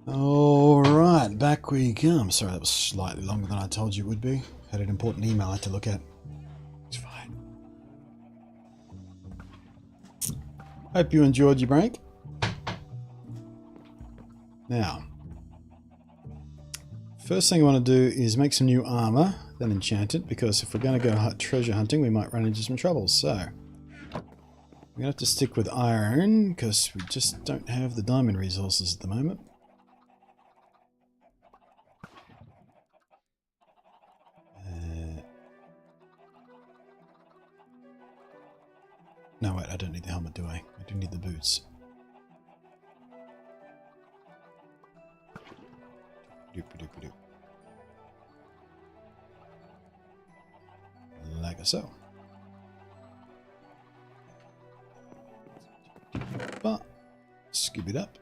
Alright, back we come. Sorry, that was slightly longer than I told you it would be. Had an important email I had to look at. It's fine. Hope you enjoyed your break. Now, first thing I want to do is make some new armor, then enchant it, because if we're going to go treasure hunting, we might run into some trouble. So, we're going to have to stick with iron, because we just don't have the diamond resources at the moment. No, wait, I don't need the helmet, do I? I do need the boots. Like so. But, scoop it up.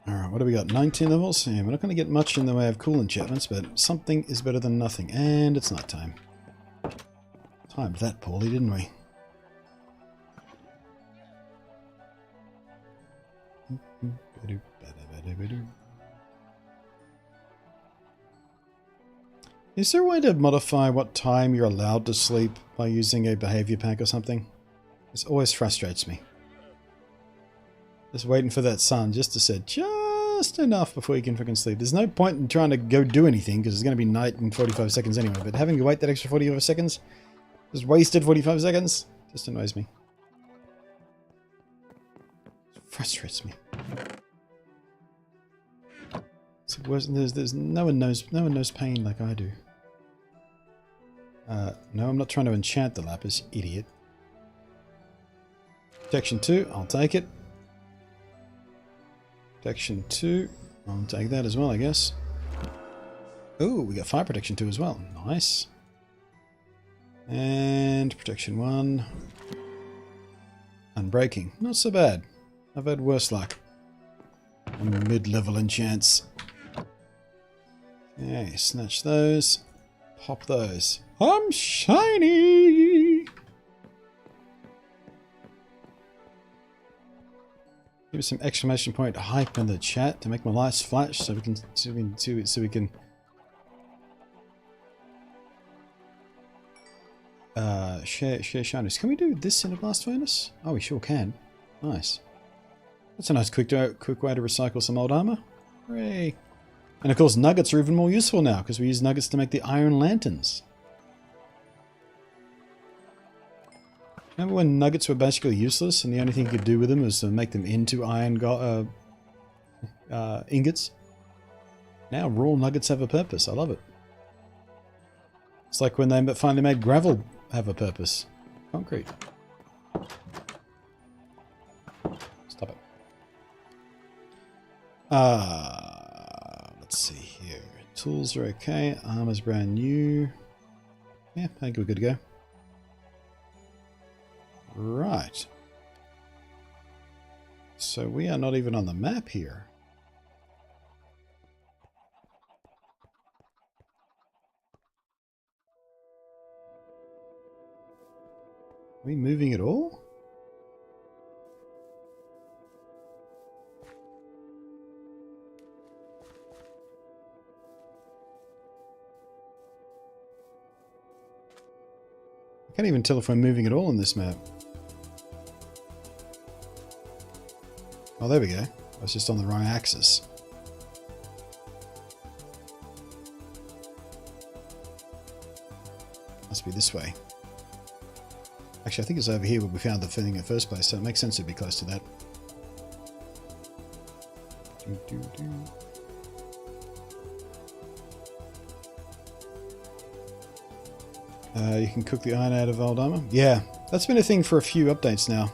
Alright, what do we got? 19 levels? Yeah, we're not going to get much in the way of cool enchantments, but something is better than nothing. And it's night time. Timed that poorly, didn't we? Is there a way to modify what time you're allowed to sleep by using a behavior pack or something? This always frustrates me. Just waiting for that sun just to set just enough before you can freaking sleep. There's no point in trying to go do anything because it's going to be night in 45 seconds anyway, but having to wait that extra 45 seconds, just wasted 45 seconds, just annoys me. It frustrates me. There's no one knows pain like I do. No, I'm not trying to enchant the lapis, idiot. Protection 2, I'll take it. Protection 2, I'll take that as well, I guess. Oh, we got fire protection 2 as well. Nice. And protection 1. Unbreaking. Not so bad. I've had worse luck. Mid-level enchants. Okay, snatch those. Pop those. I'm shiny! Give me some exclamation point hype in the chat to make my lights flash so we can share shinies. Can we do this in a blast furnace? Oh, we sure can. Nice. That's a nice quick way to recycle some old armor. Hooray! And of course, nuggets are even more useful now because we use nuggets to make the iron lanterns. Remember when nuggets were basically useless and the only thing you could do with them was to make them into iron ingots? Now raw nuggets have a purpose. I love it. It's like when they finally made gravel have a purpose. Concrete. Stop it. Let's see here. Tools are okay. Armor's brand new. Yeah, I think we're good to go. Right. So we are not even on the map here. Are we moving at all? I can't even tell if we're moving at all on this map. Oh, there we go. I was just on the wrong axis. Must be this way. Actually, I think it's over here where we found the thing in the first place, so it makes sense to be close to that. You can cook the iron out of old armor. Yeah, that's been a thing for a few updates now.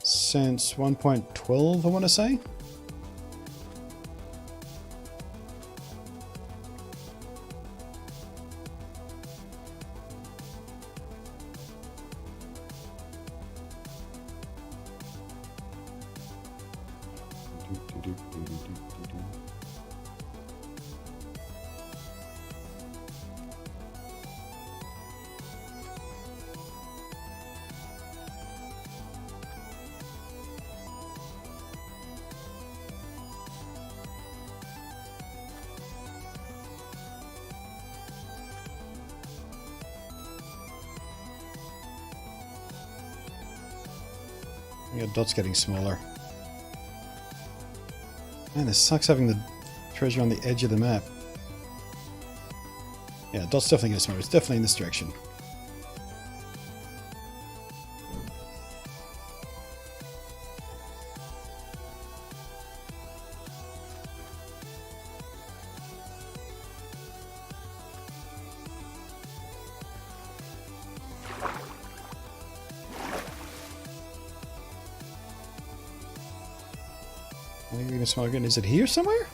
Since 1.12, I want to say. Yeah, dot's getting smaller. Man, this sucks having the treasure on the edge of the map. Yeah, dot's definitely getting smaller. It's definitely in this direction. I think we're gonna smell again. Is it here somewhere?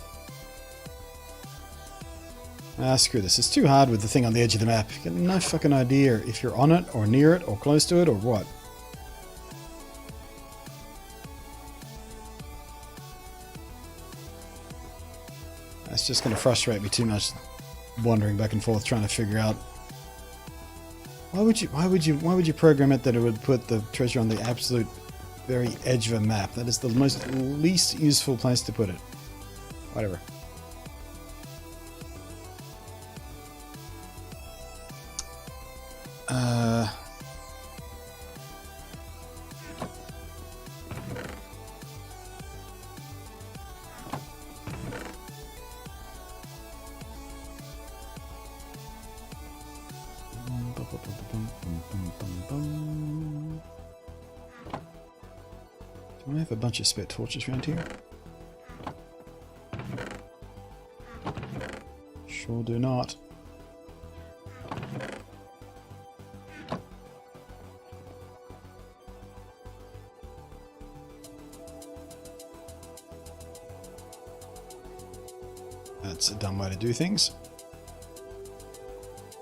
Ah, screw this. It's too hard with the thing on the edge of the map. You get no fucking idea if you're on it, or near it, or close to it, or what. That's just gonna frustrate me too much, wandering back and forth trying to figure out why would you program it that it would put the treasure on the absolute very edge of a map? That is the least useful place to put it. Whatever. Do I have a bunch of spare torches around here? Sure do not. That's a dumb way to do things.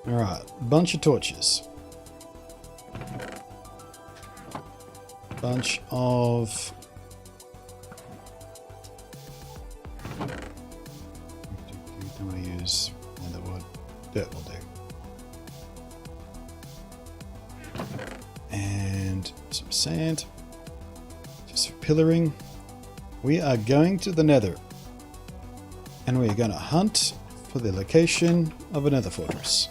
Alright, bunch of torches. Bunch of... Don't want to use another wood. Dirt will do. And some sand. Just for pillaring. We are going to the Nether. And we are going to hunt for the location of another fortress.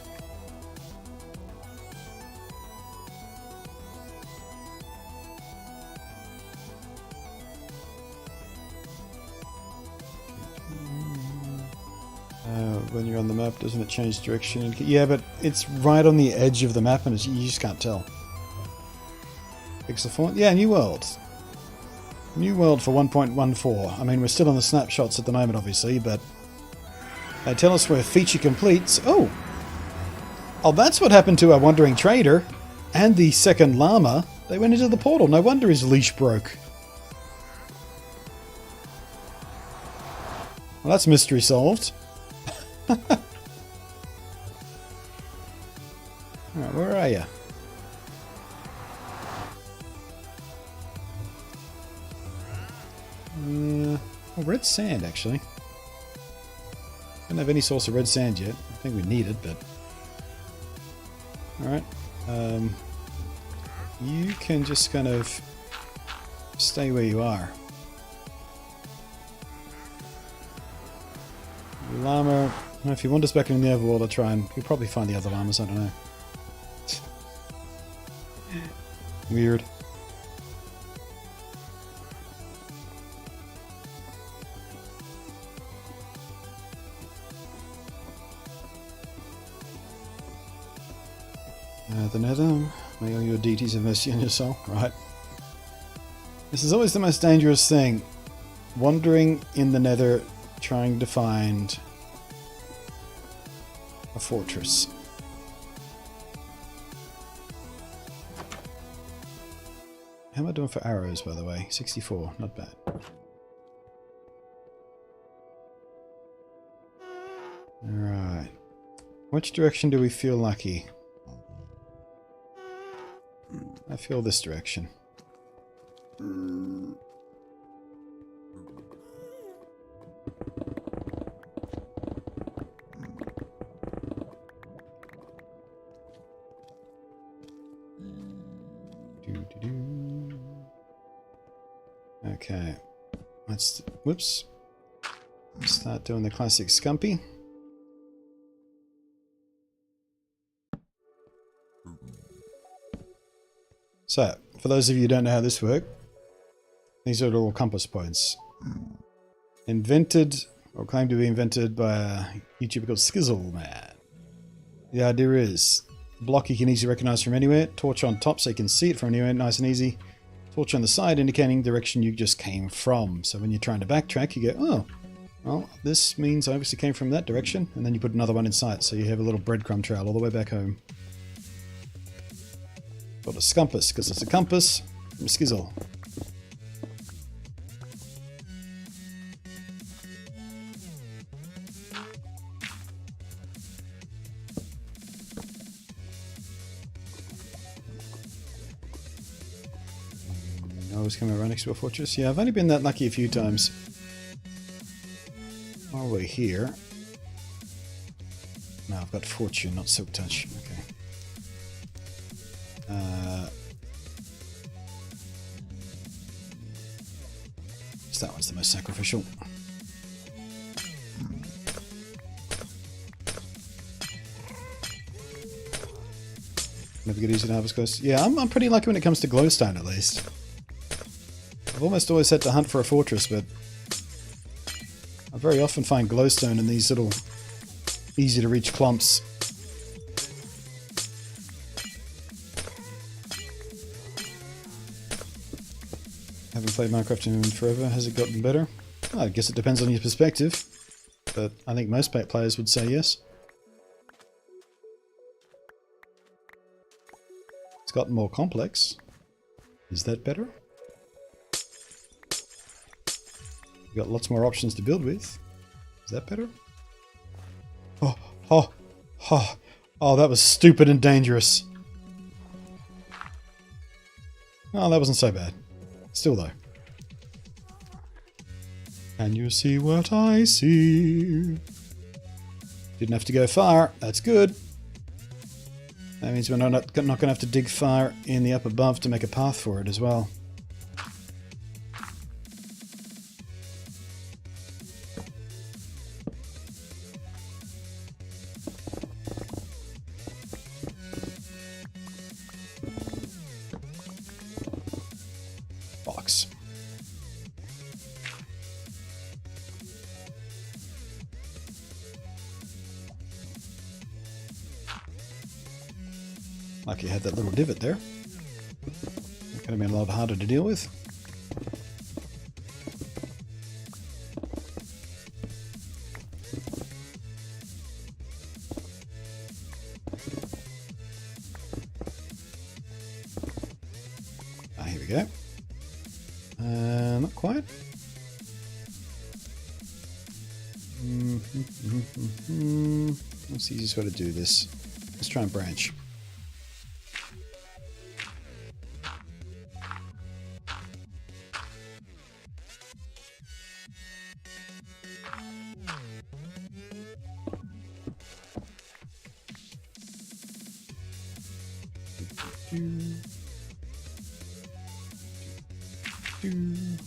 When you're on the map, doesn't it change direction? Yeah, but it's right on the edge of the map and you just can't tell. Pixel font? Yeah, New World. New World for 1.14. I mean, we're still on the snapshots at the moment, obviously, but they tell us we're feature complete. Oh! Oh, that's what happened to our Wandering Trader and the second llama. They went into the portal. No wonder his leash broke. Well, that's mystery solved. Alright, where are you? Oh, red sand, actually. Don't have any source of red sand yet. I think we need it, but... Alright. You can just kind of stay where you are. Llama... If you want us back in the overworld, I'll try and... You'll probably find the other llamas, I don't know. Weird. The Nether. May all your deities have mercy on your soul. Right. This is always the most dangerous thing. Wandering in the Nether, trying to find a fortress. How am I doing for arrows, by the way? 64, not bad. Alright. Which direction do we feel lucky? I feel this direction. Okay, let's, whoops, start doing the classic scumpy. So, for those of you who don't know how this works, These are little compass points. Invented, or claimed to be invented by a YouTuber called Skizzleman. The idea is, block you can easily recognize from anywhere, torch on top so you can see it from anywhere, nice and easy. Torch on the side indicating direction you just came from. So when you're trying to backtrack, you go, oh, well, this means I obviously came from that direction, and then you put another one in sight, so you have a little breadcrumb trail all the way back home. Called a scumpass, because it's a compass from Skizzle. Always coming right next to a fortress. Yeah, I've only been that lucky a few times. While we're here. No, I've got fortune, not silk touch. Okay. So that one's the most sacrificial. Never get easy to harvest glowstone. Yeah, I'm pretty lucky when it comes to glowstone, at least. I've almost always had to hunt for a fortress, but I very often find glowstone in these little easy to reach clumps. Haven't played Minecraft in forever. Has it gotten better? Well, I guess it depends on your perspective, but I think most players would say yes. It's gotten more complex. Is that better? You've got lots more options to build with. Is that better? Oh, that was stupid and dangerous. Oh, that wasn't so bad. Still though. Can you see what I see? Didn't have to go far. That's good. That means we're not going to have to dig far in the up above to make a path for it as well. Box. Like you had that little divot there. That could have been a lot harder to deal with. Ah, here we go. Not quite. What's the easiest way to do this? Let's try and branch.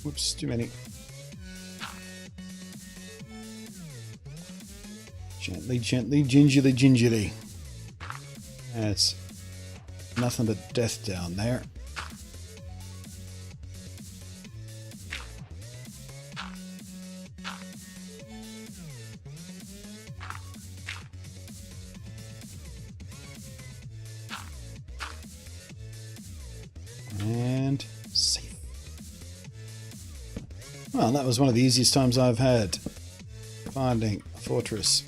Whoops, too many. Gently, gently, gingerly, gingerly. That's nothing but death down there. And safe. Well, that was one of the easiest times I've had finding a fortress.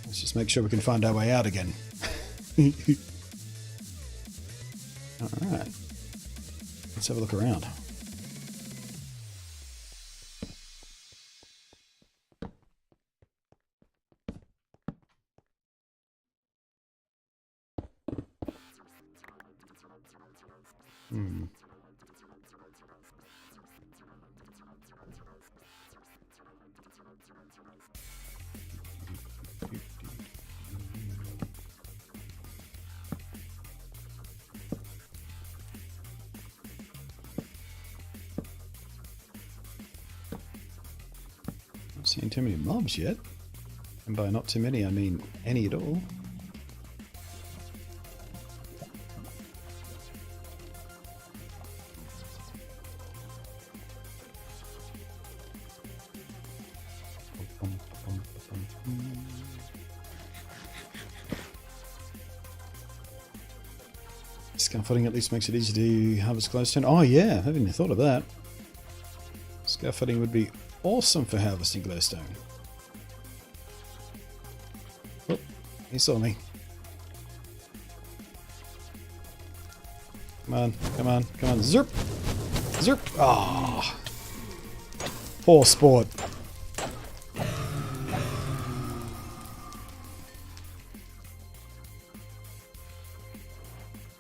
Let's just make sure we can find our way out again. Alright. Let's have a look around. Not seeing too many mobs yet. And by not too many, I mean any at all. Scaffolding at least makes it easy to harvest glowstone. Oh yeah, I haven't even thought of that. Scaffolding would be awesome for harvesting glowstone. Oh, he saw me. Come on, come on, come on. Zerp! Zerp! Ah! Poor sport.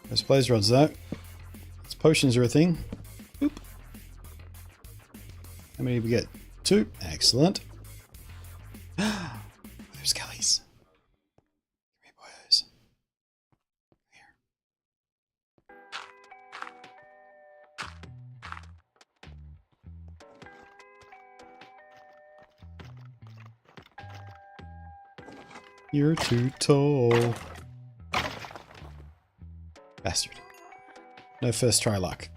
Those blaze rods though. Its potions are a thing. Boop. How many did we get? 2. Excellent. Those skellies. Come here, boys. Here. You're too tall. Bastard. No first try luck.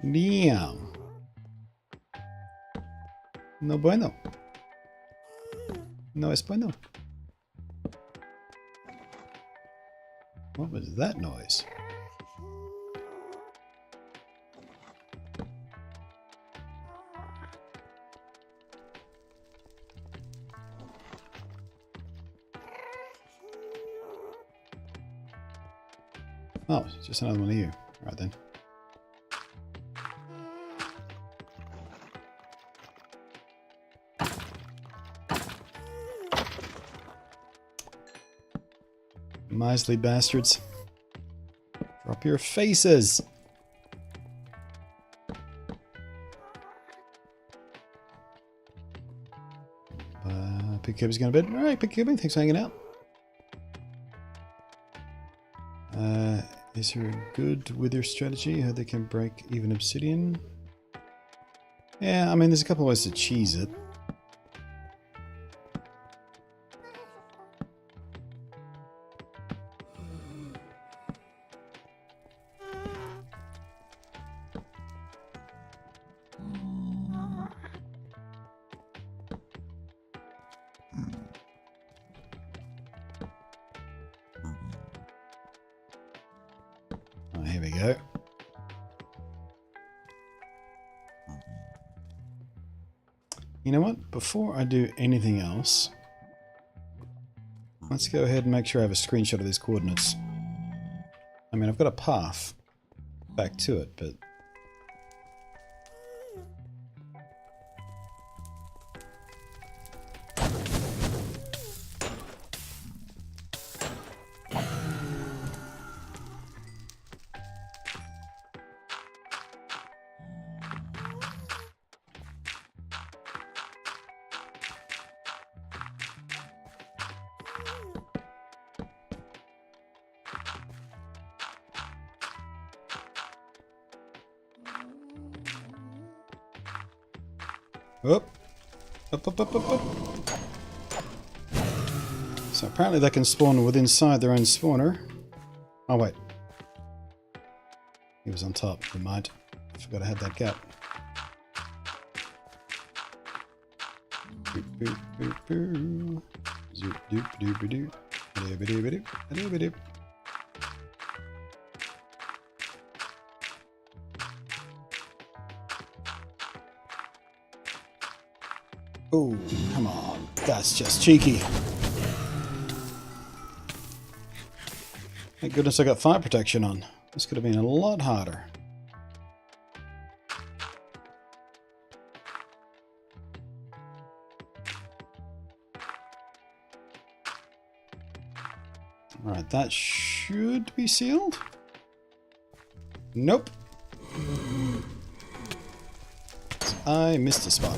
Damn. No bueno. No es bueno. What was that noise? Oh, it's just another one of you. Right then. Miserly bastards. Drop your faces. Pig Cubby's going to bed. Alright, Pig Cubby, thanks for hanging out. Is there a good wither strategy? How they can break even obsidian? Yeah, I mean, there's a couple of ways to cheese it. Here we go. You know what? Before I do anything else, let's go ahead and make sure I have a screenshot of these coordinates. I mean, I've got a path back to it, but... Up. Up, up, up, up, up. So apparently they can spawn within inside their own spawner. Oh wait. He was on top, never mind. I forgot I had that gap. Boop, boop, boop, boop. Zoop, doop, doop, doop. Doop, doop, doop, doop, doop. Oh, come on. That's just cheeky. Thank goodness I got fire protection on. This could have been a lot harder. Alright, that should be sealed. Nope. I missed a spot.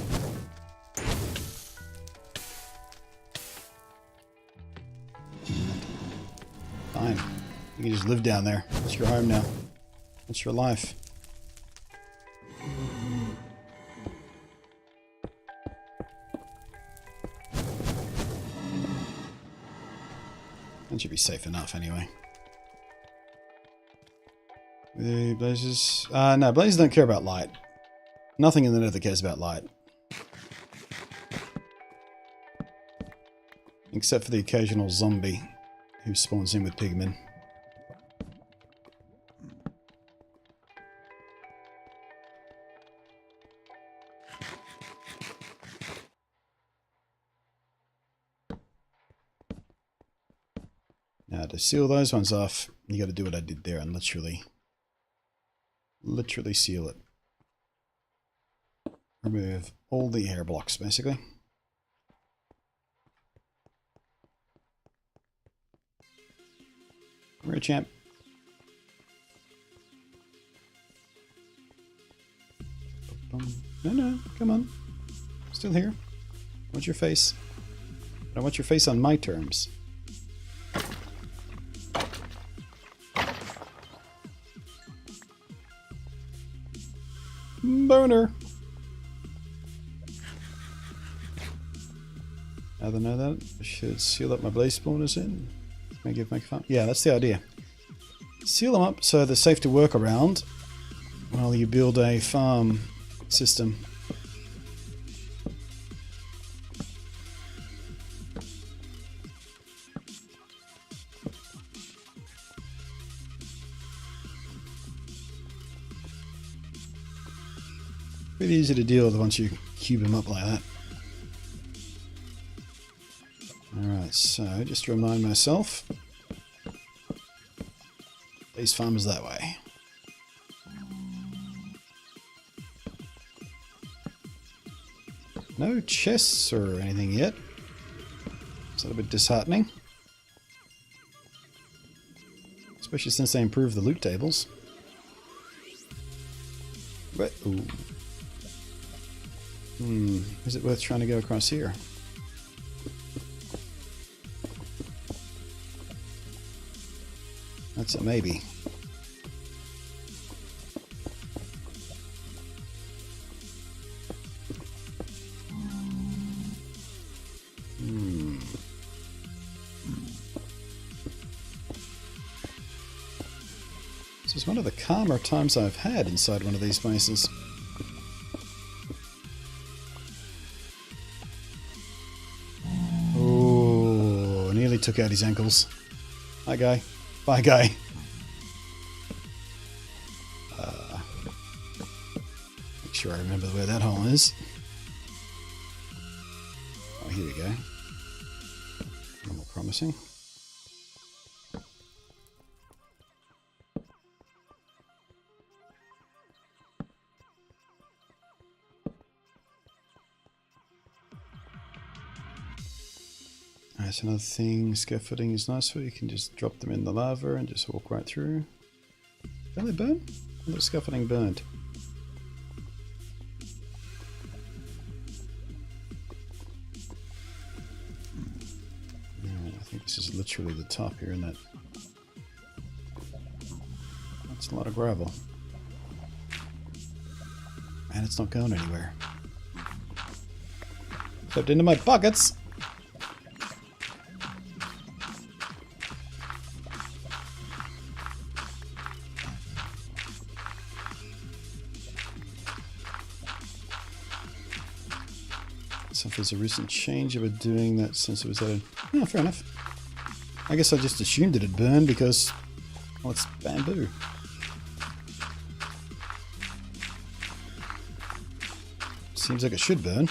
Fine. You can just live down there. It's your home now. It's your life. That should be safe enough anyway. The blazes... no, blazes don't care about light. Nothing in the nether cares about light. Except for the occasional zombie who spawns in with pigmen. Now to seal those ones off, you got to do what I did there and literally seal it. Remove all the air blocks basically. Come here, champ. No, come on. Still here. I want your face. I want your face on my terms. Boner. Now that I know that, I should seal up my blaze spawners in. Make fun. Yeah, that's the idea. Seal them up so they're safe to work around while you build a farm system. Pretty easy to deal with once you cube them up like that. Alright, so just to remind myself, these farmers that way. No chests or anything yet. It's a little bit disheartening. Especially since they improved the loot tables. But, ooh. Is it worth trying to go across here? That's a maybe. This is one of the calmer times I've had inside one of these places. Oh, nearly took out his ankles. Hi, guy. Bye, guy. Make sure I remember where that hole is. Oh, here we go. More promising. Alright, another thing, scaffolding is nice for you can just drop them in the lava and just walk right through. Don't they burn? Oh, the scaffolding burned. I think this is literally the top here, isn't it? That's a lot of gravel. And it's not going anywhere. Slipped into my buckets! So if there's a recent change about doing that since it was added. Oh, fair enough. I guess I just assumed it'd burn because, well, it's bamboo. Seems like it should burn.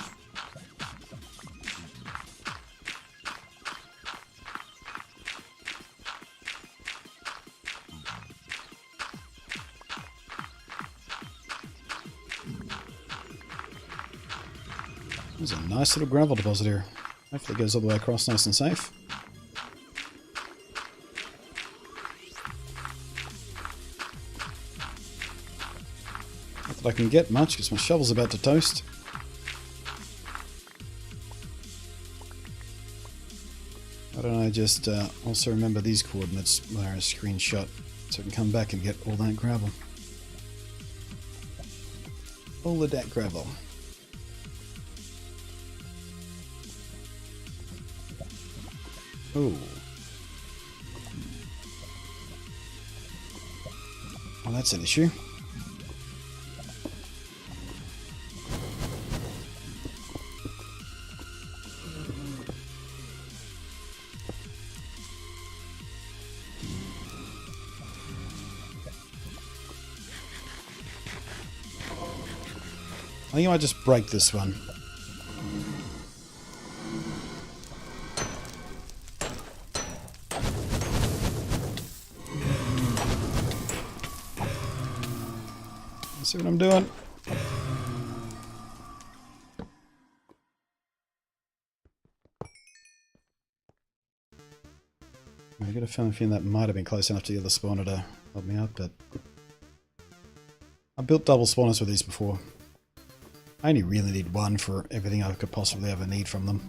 There's a nice little gravel deposit here. Hopefully it goes all the way across nice and safe. Not that I can get much because my shovel's about to toast. Why don't I just also remember these coordinates when I screenshot so I can come back and get all that gravel. All of that gravel. Oh. Well, that's an issue. I think I might just break this one. Let's see what I'm doing. I got a feeling that might have been close enough to the other spawner to help me out, but I built double spawners with these before. I only really need one for everything I could possibly ever need from them.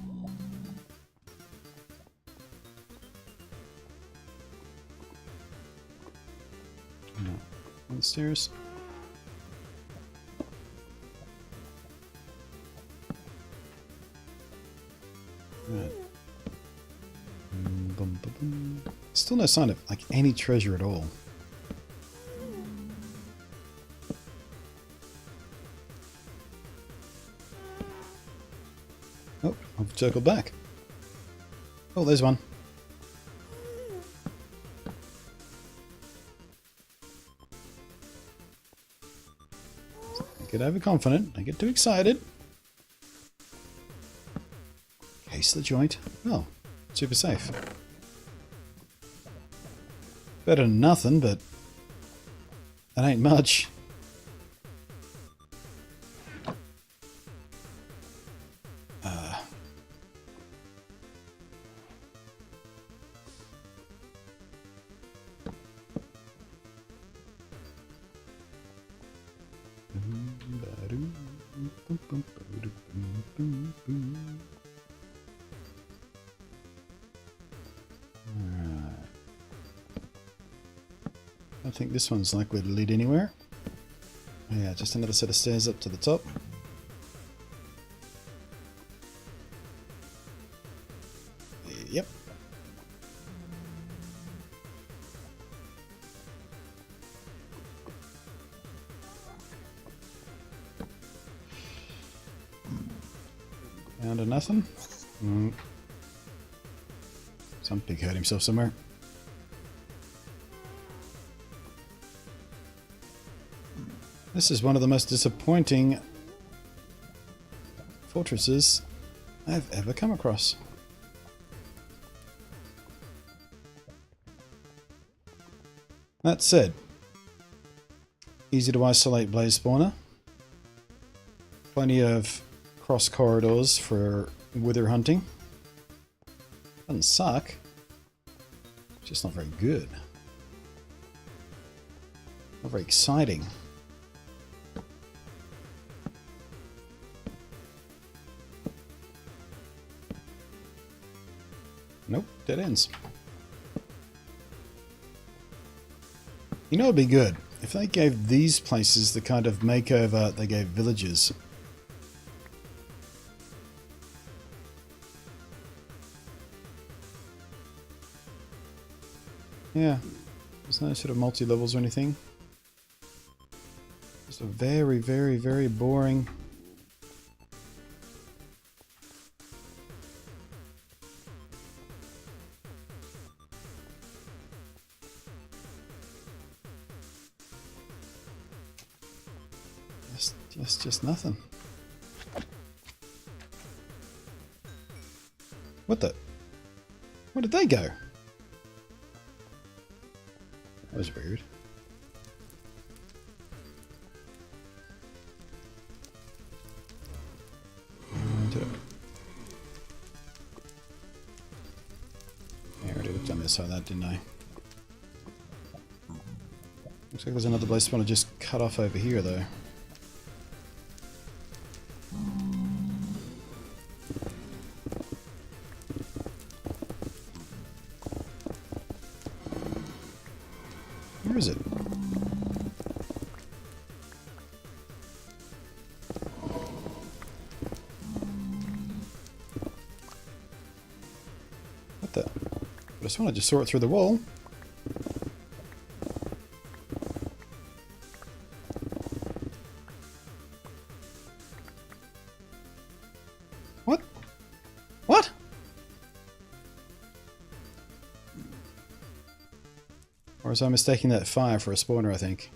No. On the stairs. Right. Boom, boom, boom. Still no sign of like any treasure at all. Oh, I've circled back. Oh, there's one. Don't get overconfident. Don't get too excited. Case the joint. Oh, super safe. Better than nothing, but that ain't much. I don't think this one's likely to lead anywhere. Yeah, just another set of stairs up to the top. Yep. Down to nothing. Some pig hurt himself somewhere. This is one of the most disappointing fortresses I've ever come across. That said, easy to isolate blaze spawner. Plenty of cross corridors for wither hunting. Doesn't suck. Just not very good. Not very exciting. Nope, dead ends. You know it'd be good if they gave these places the kind of makeover they gave villages. Yeah, there's no sort of multi-levels or anything. Just a very, very, very boring... Just nothing. What the? Where did they go? That was weird. I already looked on this side of that, didn't I? Looks like there's another blaze spawner just cut off over here, though. Where is it? What the? I just want to just sort through the wall. Or was I mistaking that fire for a spawner, I think?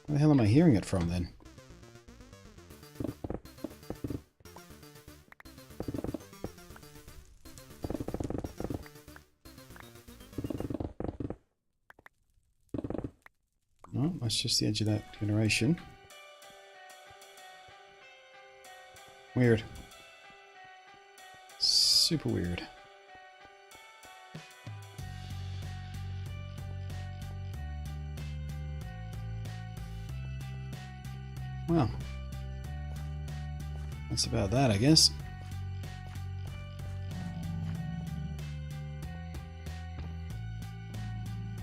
Where the hell am I hearing it from then? Oh, that's just the edge of that generation. Weird. Super weird. Well, that's about that, I guess.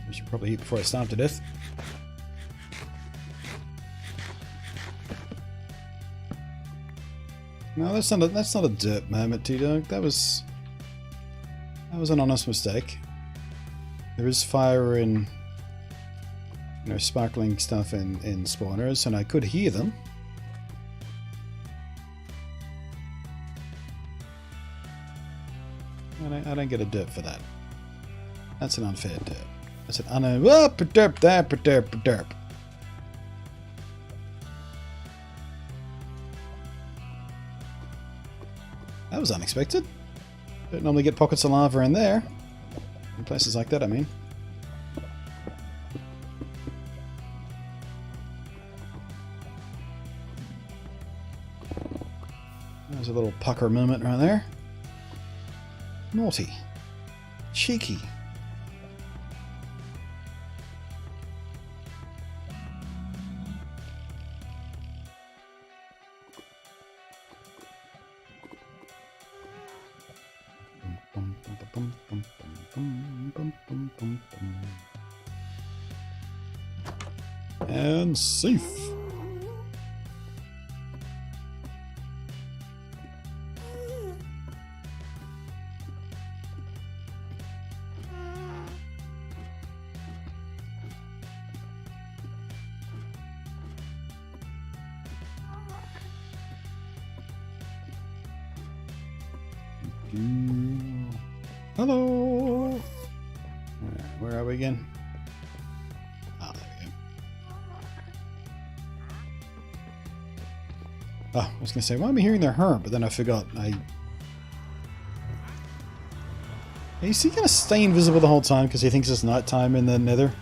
I should probably eat before I starve to death. No, that's not a derp moment, T-Dog. That was an honest mistake. There is fire in, you know, sparkling stuff in spawners, and I could hear them. And I don't get a derp for that. That's an unfair derp. That's an derp, derp. That was unexpected. Don't normally get pockets of lava in there. In places like that, I mean. There's a little pucker moment right there. Naughty. Cheeky. And safe. Hello. Where are we again? Ah, there we go. Oh, I was going to say, why am I hearing their hum? But then I forgot. Is he going to stay invisible the whole time because he thinks it's nighttime in the nether?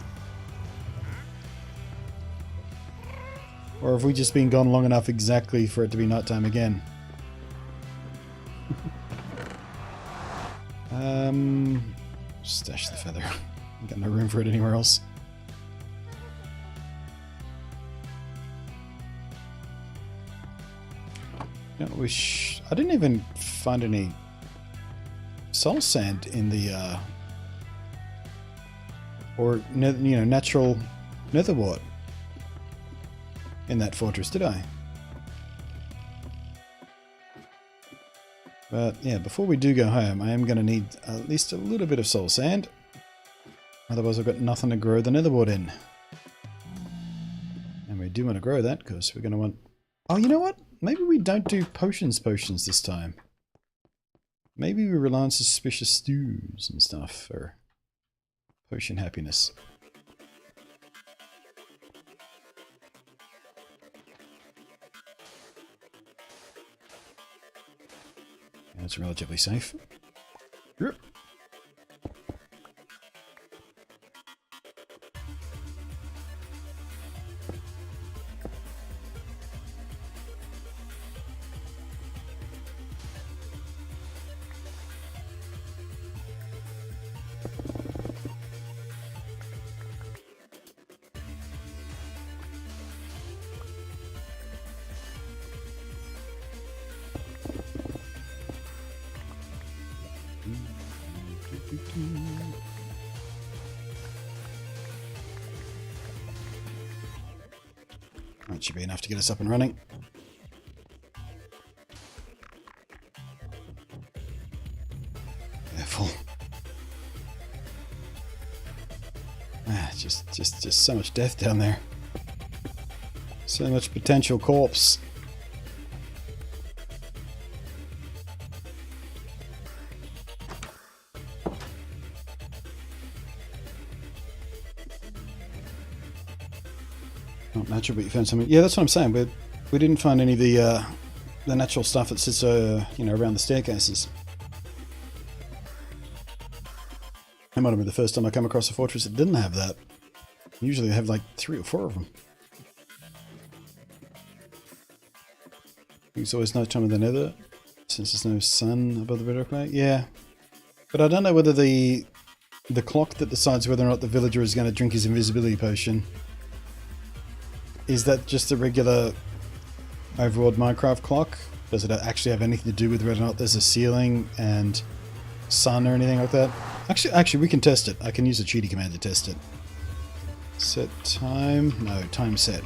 Or have we just been gone long enough exactly for it to be nighttime again? Stash the feather. I've got no room for it anywhere else. I didn't even find any soul sand in the or natural nether wart in that fortress, did I? But yeah, before we do go home, I am going to need at least a little bit of soul sand. Otherwise I've got nothing to grow the nether wart in. And we do want to grow that because we're going to want... Oh, you know what? Maybe we don't do potions this time. Maybe we rely on suspicious stews and stuff for potion happiness. That's relatively safe. Yep. That should be enough to get us up and running. Careful. Just so much death down there. So much potential corpse. Not natural, but you found something. Yeah, that's what I'm saying. We didn't find any of the natural stuff that sits, you know, around the staircases. That might have been the first time I come across a fortress that didn't have that. Usually they have like 3 or 4 of them. It's always night time in the nether, since there's no sun above the bedrock plate. Yeah. But I don't know whether the clock that decides whether or not the villager is going to drink his invisibility potion, is that just a regular overworld Minecraft clock? Does it actually have anything to do with whether or not there's a ceiling and sun or anything like that? Actually, we can test it. I can use a cheaty command to test it. Set time. No, time set.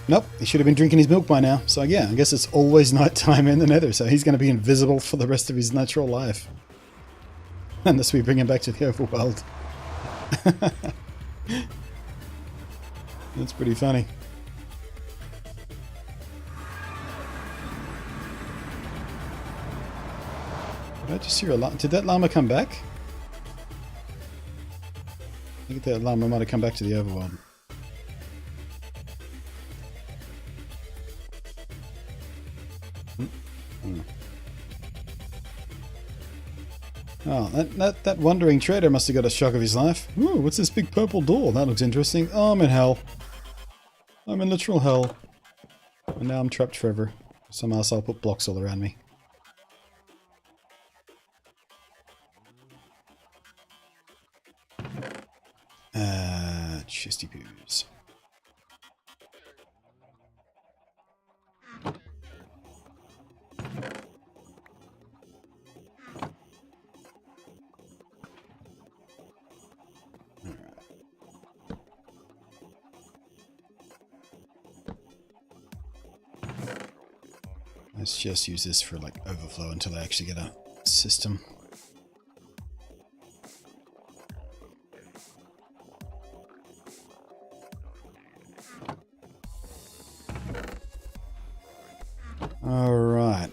Nope, he should have been drinking his milk by now. So yeah, I guess it's always nighttime in the nether, so he's going to be invisible for the rest of his natural life. Unless we bring him back to the overworld. That's pretty funny. Did I just hear a llama? Did that llama come back? I think that llama might have come back to the overworld. Oh, that wandering trader must have got a shock of his life. Ooh, what's this big purple door? That looks interesting. Oh, I'm in hell. I'm in literal hell. And now I'm trapped forever. Some arsehole put blocks all around me. Chesty poos. Let's just use this for like overflow until I actually get a system. Alright,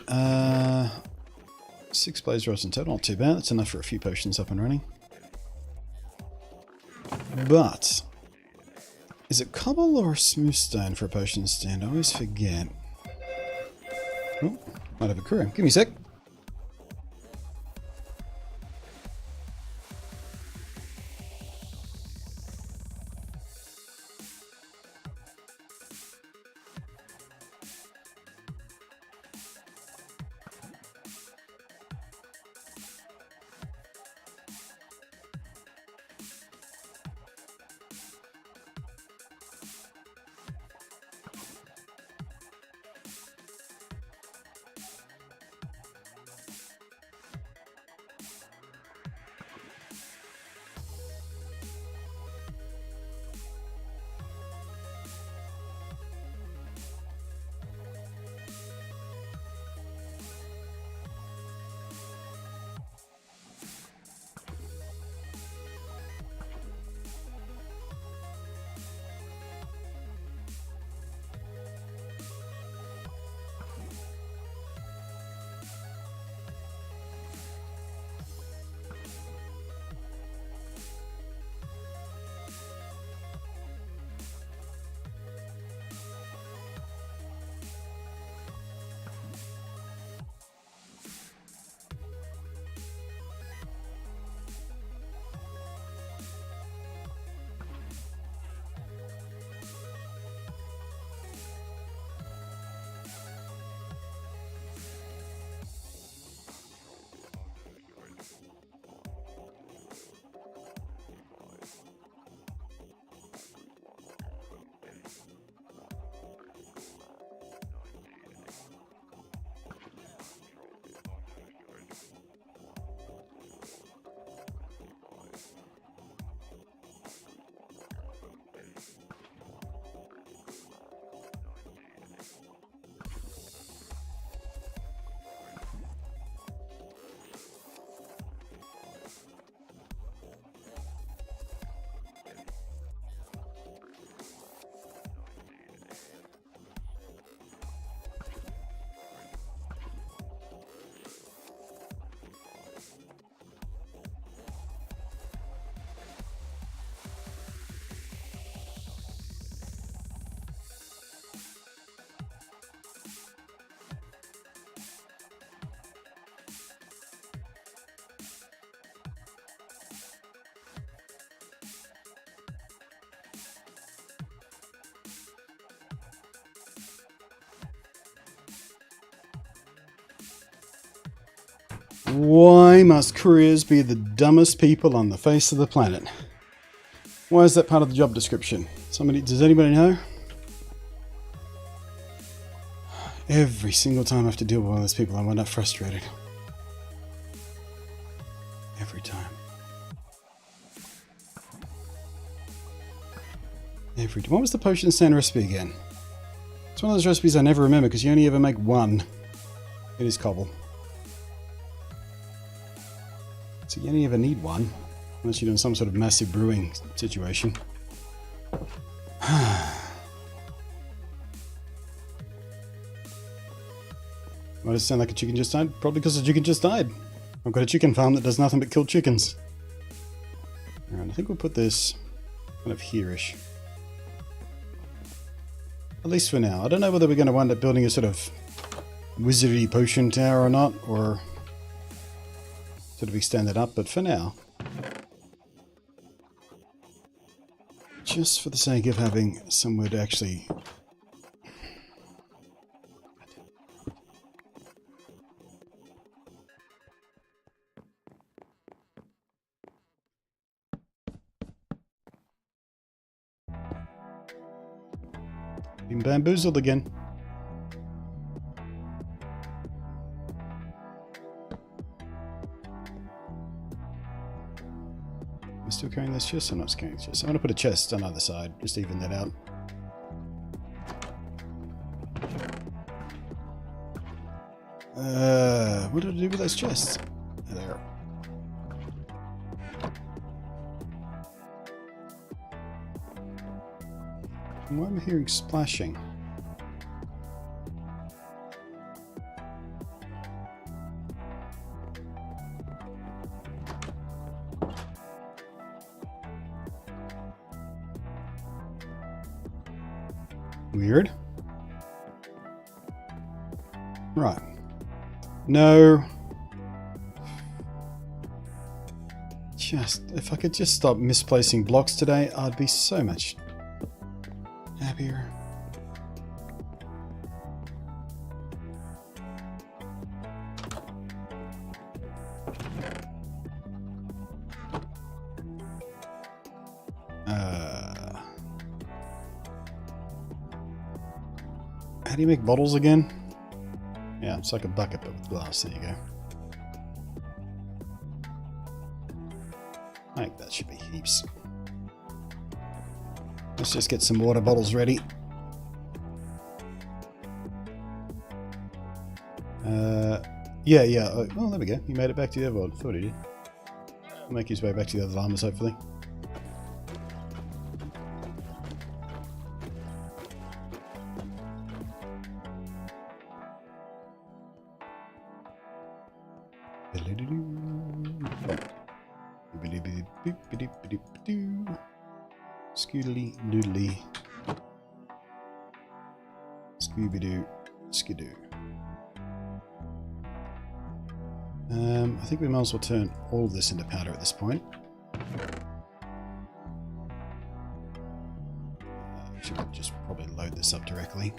6 blaze rods in total, not too bad. That's enough for a few potions up and running. But, is it cobble or smooth stone for a potion stand? I always forget. Oh, might have a crew. Give me a sec. Why must couriers be the dumbest people on the face of the planet? Why is that part of the job description? Does anybody know? Every single time I have to deal with one of those people, I wind up frustrated. Every time. What was the potion stand recipe again? It's one of those recipes I never remember because you only ever make one. It is cobble. So you only ever need one, unless you're doing some sort of massive brewing situation. Why does it sound like a chicken just died? Probably because the chicken just died. I've got a chicken farm that does nothing but kill chickens. Alright, I think we'll put this kind of here-ish. At least for now. I don't know whether we're going to wind up building a sort of wizardy potion tower or not, or sort of extend it up, but for now, just for the sake of having somewhere to actually been bamboozled again. Am I still carrying this chest? I'm not carrying this chest. I'm going to put a chest on the other side, just to even that out. What did I do with those chests? There. Why am I hearing splashing? Weird. Right. No. If I could just stop misplacing blocks today, I'd be so much happier. How do you make bottles again? Yeah, it's like a bucket but with glass. There you go. I think that should be heaps. Let's just get some water bottles ready. Yeah. Oh, there we go. He made it back to the other world. Thought he did. He'll make his way back to the other llamas, hopefully. Scoodly doodly. Scooby-doo. Skidoo. I think we might as well turn all of this into powder at this point. Should just probably load this up directly.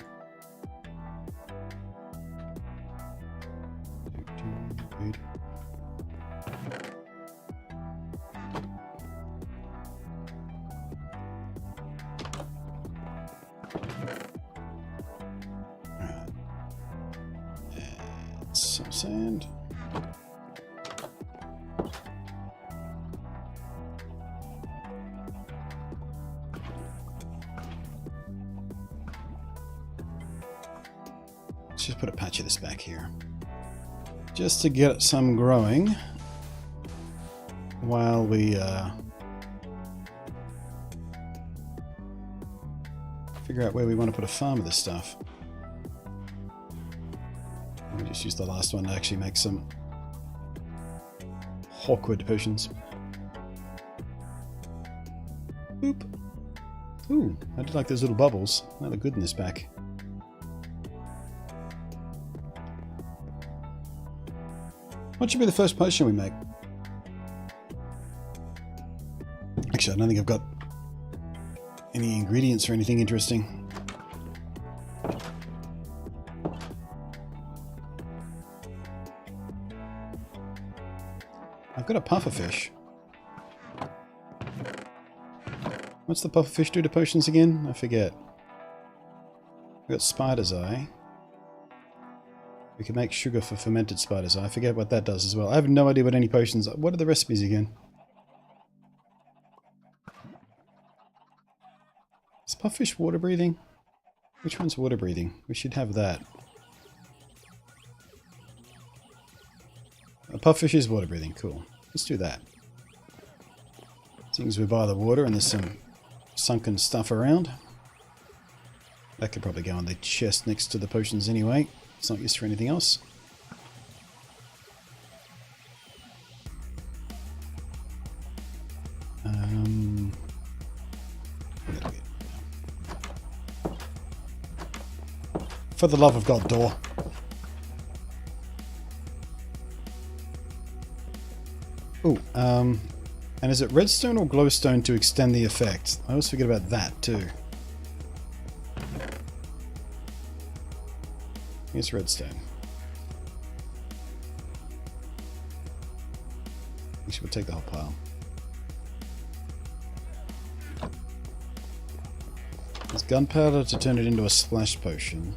Good. Some sand. Let's just put a patch of this back here. Just to get some growing while we figure out where we want to put a farm of this stuff. We'll just use the last one to actually make some Hawkwood potions. Boop. Ooh, I do like those little bubbles. They look good in this pack. What should be the first potion we make? Actually, I don't think I've got any ingredients or anything interesting. I've got a pufferfish. What's the pufferfish do to potions again? I forget. We've got spider's eye. We can make sugar for fermented spider's eye. I forget what that does as well. I have no idea what any potions are. What are the recipes again? Is pufferfish water breathing? Which one's water breathing? We should have that. A pufferfish is water breathing. Cool. Let's do that. Seeing as we're by the water and there's some sunken stuff around. That could probably go on the chest next to the potions anyway. It's not used for anything else. For the love of God, door. Oh, and is it redstone or glowstone to extend the effect? I always forget about that too. It's redstone. Actually, we'll take the whole pile. There's gunpowder to turn it into a splash potion.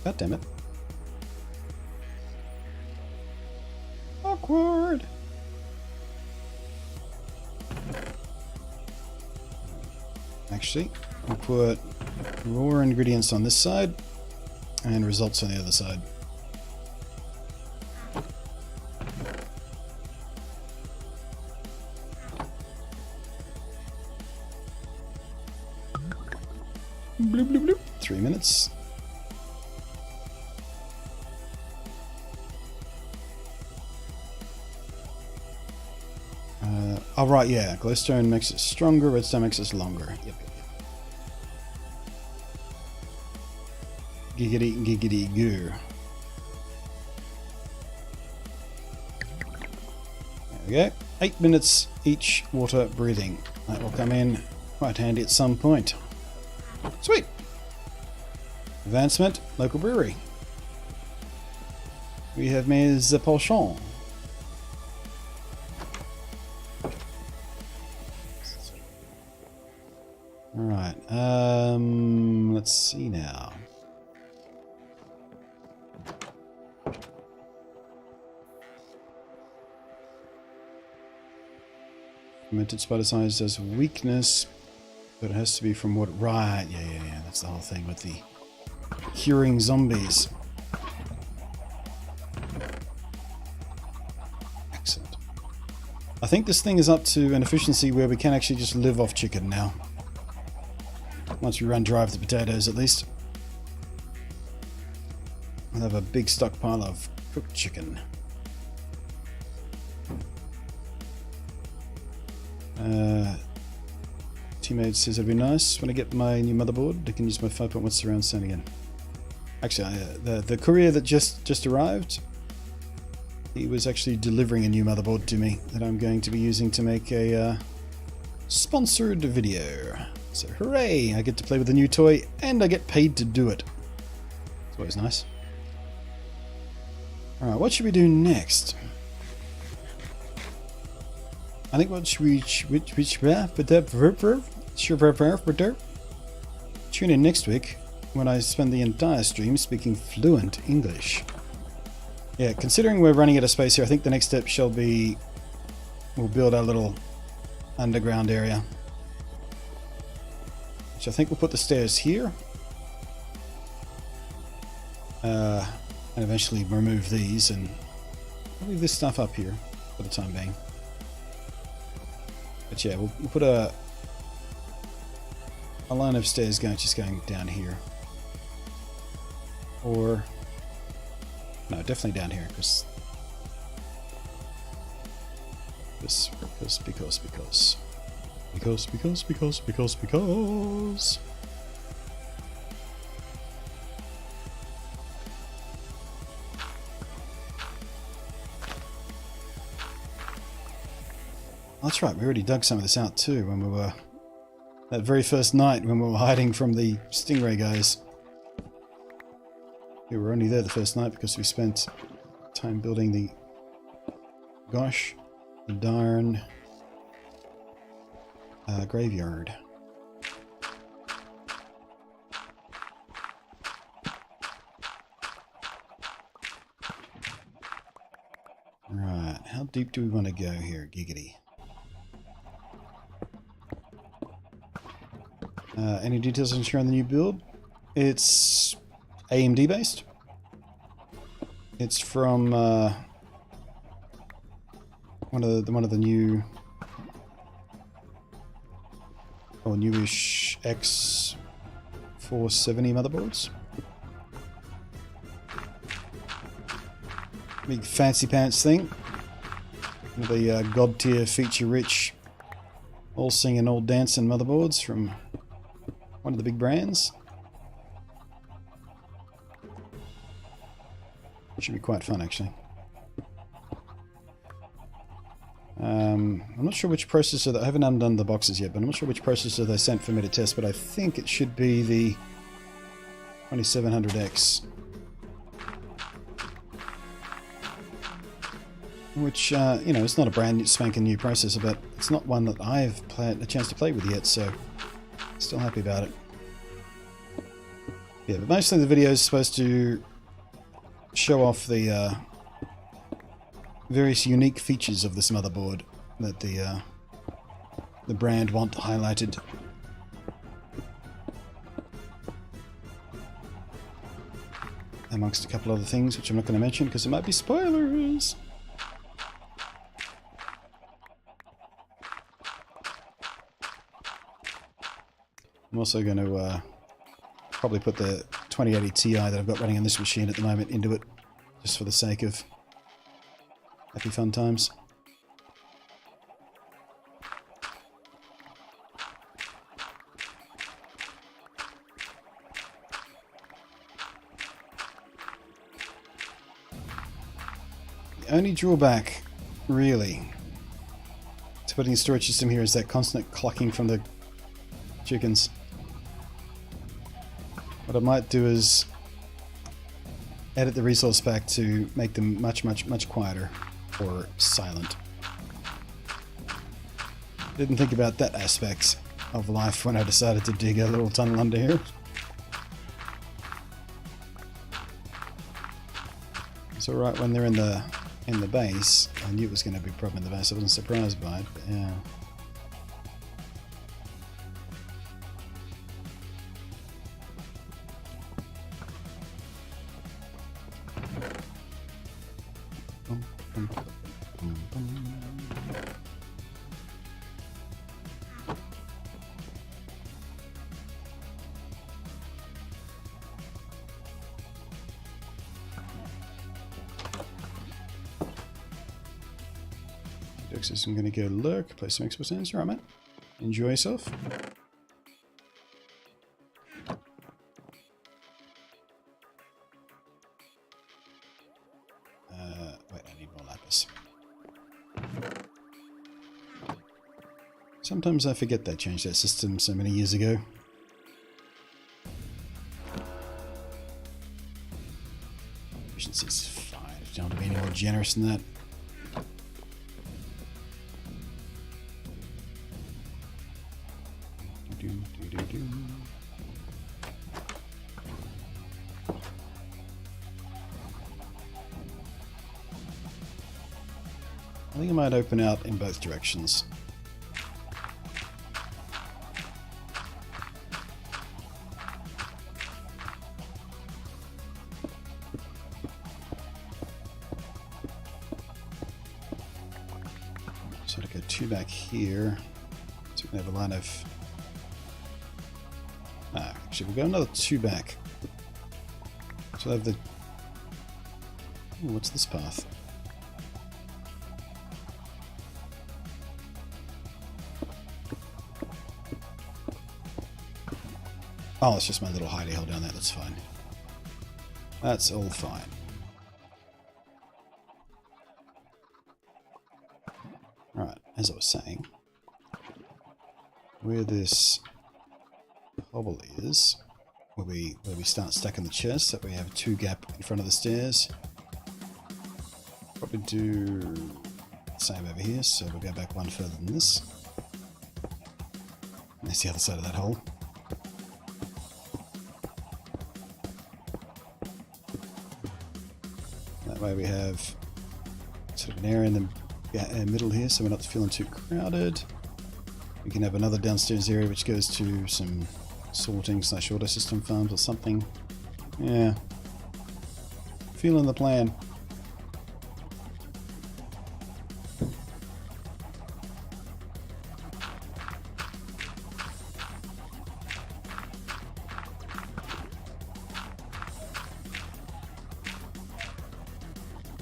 God damn it. Awkward. Actually, we'll put raw ingredients on this side and results on the other side. Bloop, bloop, bloop. 3 minutes. Oh right, yeah. Glowstone makes it stronger, redstone makes it longer. Yep. Giggity, giggity, goo. There we go. 8 minutes each water breathing. That will come in quite handy at some point. Sweet! Advancement, local brewery. We have Mes Pochons. Alright, let's see now. Fermented spider size does weakness, but it has to be from what? Right, yeah. That's the whole thing with the curing zombies. Excellent. I think this thing is up to an efficiency where we can actually just live off chicken now. Once we run dry of the potatoes, at least. We'll have a big stockpile of cooked chicken. Teammate says it'd be nice when I get my new motherboard. I can use my 5.1 surround sound again. Actually, the courier that just arrived, he was actually delivering a new motherboard to me that I'm going to be using to make a sponsored video. So hooray! I get to play with a new toy and I get paid to do it. It's always nice. Alright, what should we do next? I think what should we tune in next week when I spend the entire stream speaking fluent English. Yeah, considering we're running out of space here, I think the next step shall be we'll build our little underground area. Which I think we'll put the stairs here. And eventually remove these and leave this stuff up here for the time being. But yeah, we'll put a line of stairs just going down here. Or no, definitely down here because that's right, we already dug some of this out too when we were that very first night when we were hiding from the stingray guys. We were only there the first night because we spent time building the darn graveyard. Right, how deep do we want to go here, giggity? Any details I can share on the new build? It's AMD based. It's from one of the new or newish X470 motherboards. Big fancy pants thing. The god tier feature rich, all singing, all dancing motherboards from one of the big brands. Should be quite fun, actually. I'm not sure which processor I haven't undone the boxes yet, but I'm not sure which processor they sent for me to test, but I think it should be the 2700X. Which, you know, it's not a brand spanking new processor, but it's not one that I've had a chance to play with yet, so still happy about it. Yeah, but mostly the video is supposed to show off the various unique features of this motherboard that the brand want highlighted. Amongst a couple other things, which I'm not going to mention because it might be spoilers. I'm also going to probably put the 2080 Ti that I've got running on this machine at the moment into it, just for the sake of happy fun times. The only drawback, really, to putting a storage system here is that constant clucking from the chickens. What I might do is edit the resource pack to make them much quieter or silent. Didn't think about that aspect of life when I decided to dig a little tunnel under here. It's alright when they're in the base. I knew it was going to be a problem in the base. I wasn't surprised by it, but yeah. I'm going to go lurk, play some Xbox games. Alright, mate. Enjoy yourself. Wait, I need more lapis. Sometimes I forget they changed that system so many years ago. Efficiency's 5. Don't want to be any more generous than that. I think it might open out in both directions. So to go 2 back here, so we can have a line of... actually we'll go another 2 back. So I have the... Ooh, what's this path? Oh, it's just my little hidey hole down there. That's fine. That's all fine. Alright, as I was saying, where this hobble is, where we start stacking the chests, that we have a 2 gap in front of the stairs. Probably do the same over here, so we'll go back one further than this. That's the other side of that hole. That way we have sort of an area in the middle here, so we're not feeling too crowded. We can have another downstairs area which goes to some sorting / auto system farms or something. Yeah. Feeling the plan.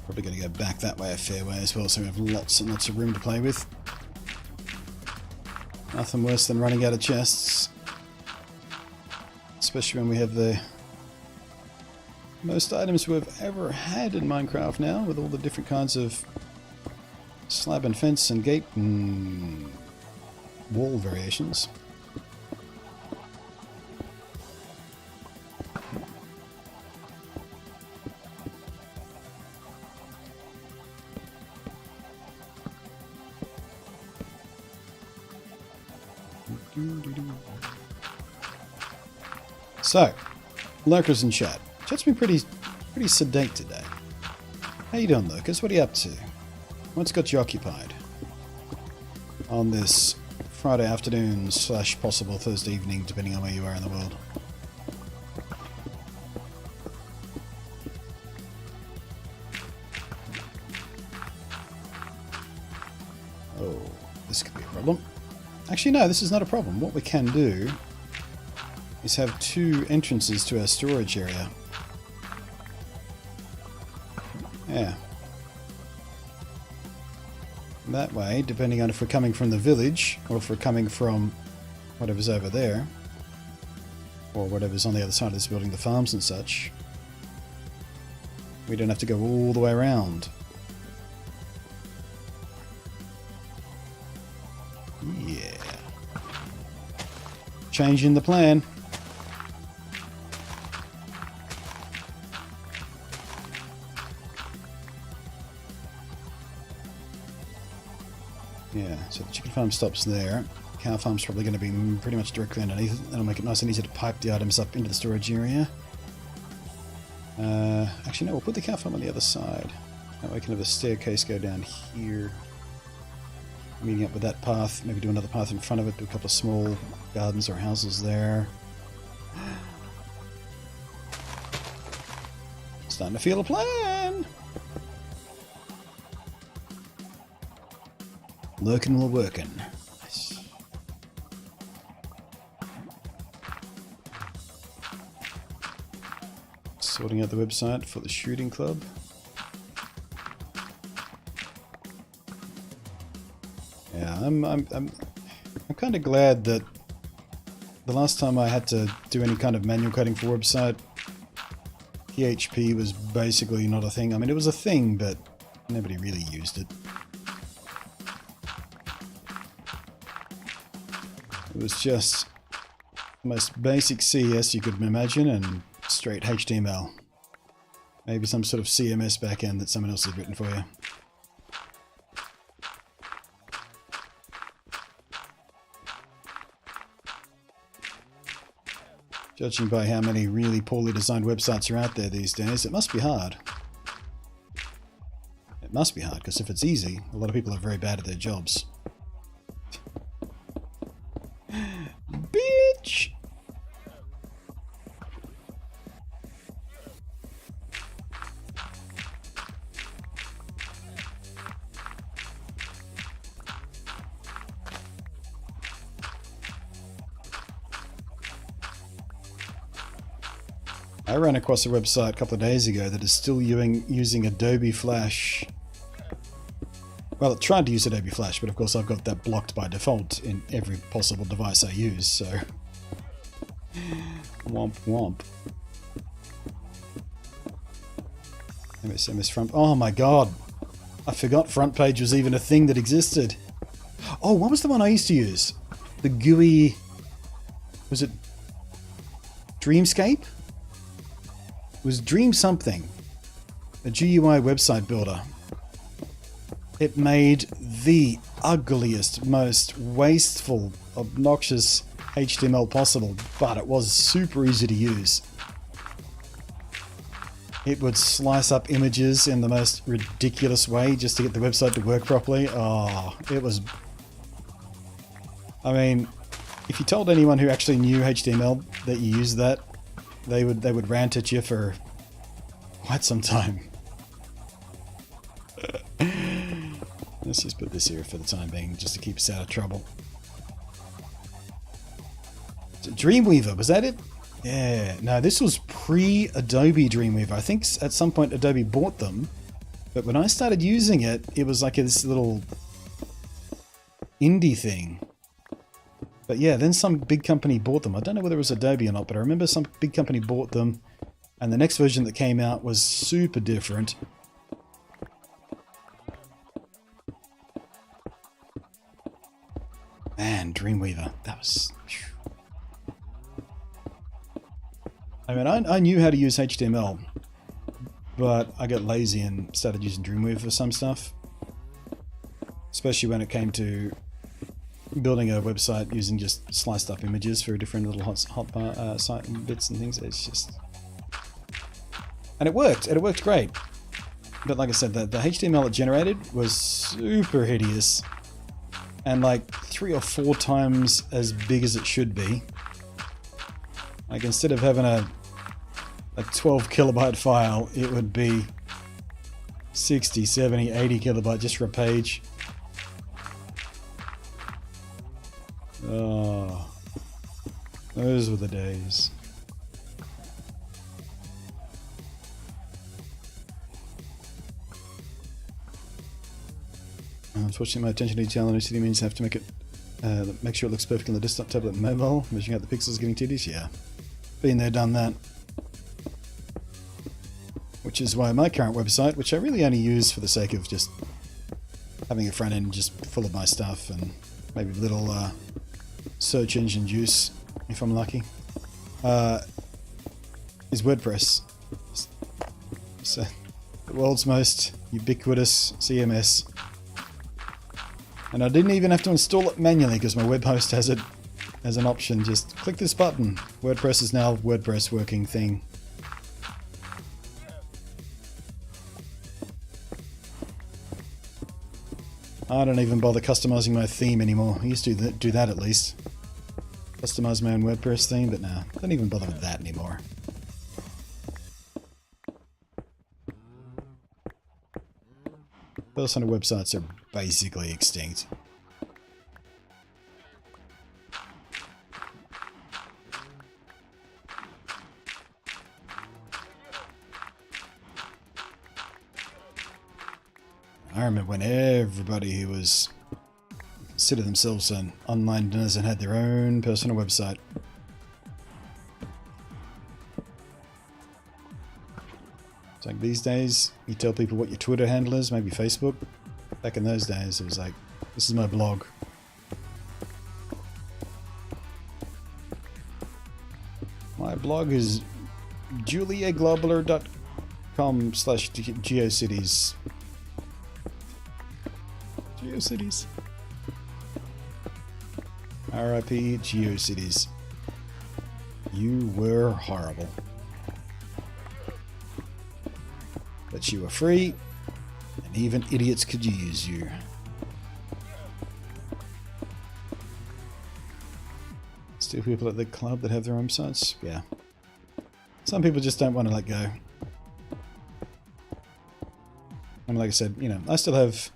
Probably going to go back that way a fair way as well, so we have lots and lots of room to play with. Nothing worse than running out of chests. Especially when we have the most items we've ever had in Minecraft now, with all the different kinds of slab and fence and gate and wall variations. So, lurkers in chat. Chat's been pretty sedate today. How you doing, lurkers? What are you up to? What's got you occupied on this Friday afternoon / possible Thursday evening, depending on where you are in the world? Oh, this could be a problem. Actually, no, this is not a problem. What we can do is have 2 entrances to our storage area. Yeah. That way, depending on if we're coming from the village, or if we're coming from whatever's over there, or whatever's on the other side of this building, the farms and such, we don't have to go all the way around. Yeah. Changing the plan. Yeah, so the chicken farm stops there. Cow farm's probably going to be pretty much directly underneath it. That'll make it nice and easy to pipe the items up into the storage area. Actually, no, we'll put the cow farm on the other side. That way we can have a staircase go down here, meeting up with that path. Maybe do another path in front of it, do a couple of small gardens or houses there. Starting to feel a plan! Lurking while working. Nice. Sorting out the website for the shooting club. Yeah, I'm kind of glad that the last time I had to do any kind of manual coding for website, PHP was basically not a thing. I mean, it was a thing, but nobody really used it. It was just the most basic CES you could imagine and straight HTML. Maybe some sort of CMS backend that someone else has written for you. Judging by how many really poorly designed websites are out there these days, it must be hard. It must be hard, because if it's easy, a lot of people are very bad at their jobs. Bitch! I ran across a website a couple of days ago that is still using Adobe Flash. Well, it tried to use Adobe Flash, but of course I've got that blocked by default in every possible device I use, so... Womp womp. MS front... Oh my god! I forgot front page was even a thing that existed. Oh, what was the one I used to use? The GUI... Was it Dreamscape? It was Dream something. A GUI website builder. It made the ugliest, most wasteful, obnoxious HTML possible, but it was super easy to use. It would slice up images in the most ridiculous way just to get the website to work properly. Oh, it was... I mean, if you told anyone who actually knew HTML that you used that, they would rant at you for quite some time. Let's just put this here for the time being, just to keep us out of trouble. So Dreamweaver, was that it? Yeah, no, this was pre-Adobe Dreamweaver. I think at some point Adobe bought them, but when I started using it, it was like this little indie thing. But yeah, then some big company bought them. I don't know whether it was Adobe or not, but I remember some big company bought them, and the next version that came out was super different. Man, Dreamweaver, that was... I mean, I knew how to use HTML, but I got lazy and started using Dreamweaver for some stuff. Especially when it came to building a website using just sliced up images for different little hot site and bits and things. It's just... And it worked great. But like I said, the HTML it generated was super hideous. And like 3 or 4 times as big as it should be. Like instead of having a 12 kilobyte file, it would be 60, 70, 80 kilobyte just for a page. Oh, those were the days. Unfortunately, my attention to detail on OCD means I have to make it make sure it looks perfect on the desktop, tablet, and mobile. Measuring out the pixels is getting tedious. Yeah, been there, done that. Which is why my current website, which I really only use for the sake of just having a front end just full of my stuff and maybe a little search engine juice, if I'm lucky, is WordPress. So, the world's most ubiquitous CMS. And I didn't even have to install it manually because my web host has it as an option. Just click this button. WordPress is now WordPress working thing. I don't even bother customizing my theme anymore. I used to do that at least. Customize my own WordPress theme, but nah, don't even bother with that anymore. Personal websites are basically extinct. I remember when everybody who was considered themselves an online denizen had their own personal website. It's like these days, you tell people what your Twitter handle is, maybe Facebook. Back in those days, it was like, this is my blog. My blog is juliaglobular.com/geocities. GeoCities. RIP GeoCities. You were horrible. But you were free, and even idiots could use you. Still people at the club that have their own sites? Yeah. Some people just don't want to let go. And like I said, you know, I still have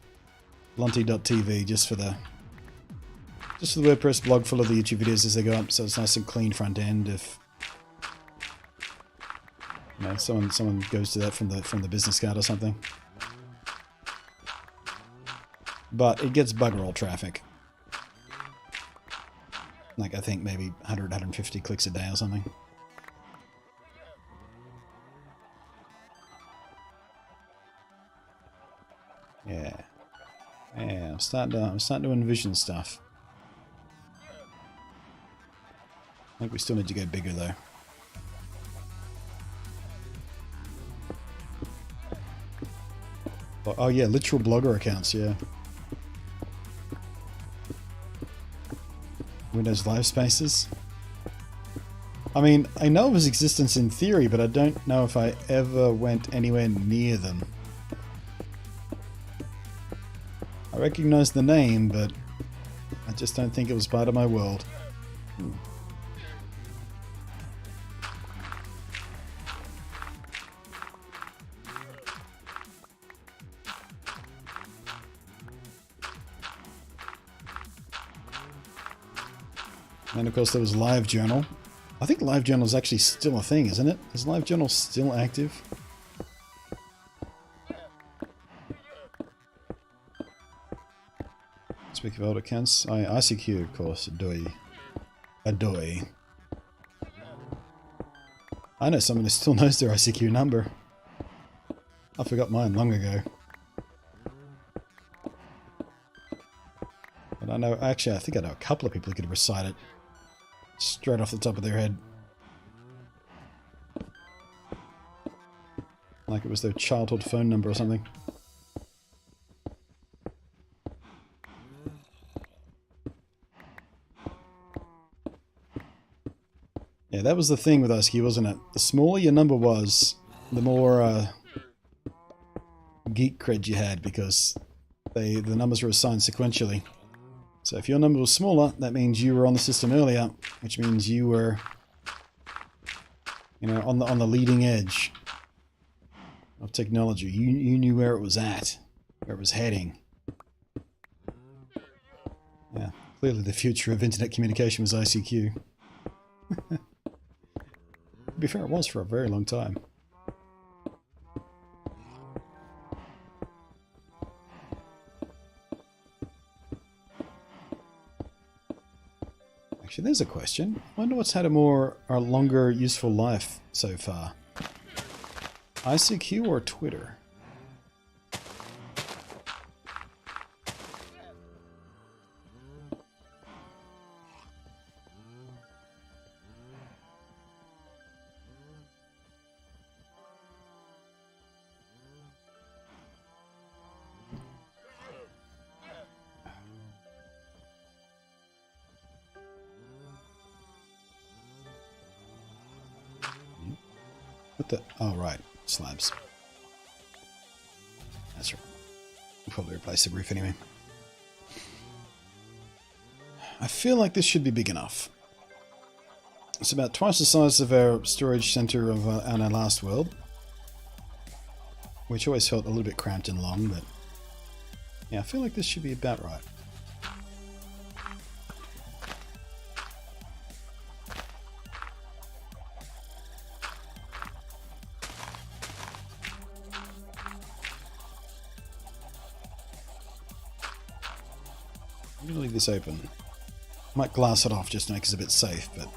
BluntNate.tv just for the WordPress blog full of the YouTube videos as they go up, so it's nice and clean front end. If you know, someone goes to that from the business card or something. But it gets bugger all traffic. Like I think maybe 100, 150 clicks a day or something. Yeah. Yeah, I'm starting to envision stuff. I think we still need to go bigger though. Oh yeah, literal blogger accounts, yeah. Windows Live Spaces. I mean, I know of his existence in theory, but I don't know if I ever went anywhere near them. I recognize the name, but I just don't think it was part of my world. And of course there was LiveJournal. I think LiveJournal is actually still a thing, isn't it? Is LiveJournal still active? Speaking of old accounts, ICQ, of course, Adoy. I know someone who still knows their ICQ number. I forgot mine long ago. But I know, actually, I think I know a couple of people who could recite it straight off the top of their head. Like it was their childhood phone number or something. Yeah, that was the thing with ICQ, wasn't it? The smaller your number was, the more geek cred you had, because the numbers were assigned sequentially. So if your number was smaller, that means you were on the system earlier, which means you were, you know, on the leading edge of technology. You knew where it was at, where it was heading. Yeah, clearly the future of internet communication was ICQ. To be fair, it was for a very long time. Actually, there's a question. I wonder what's had a longer useful life so far. ICQ or Twitter? What the? Oh, right. Slabs. That's right. We'll probably replace the roof anyway. I feel like this should be big enough. It's about twice the size of our storage center on our last world, which always felt a little bit cramped and long, but yeah, I feel like this should be about right. I'm going to leave this open. Might glass it off just to make us a bit safe, but...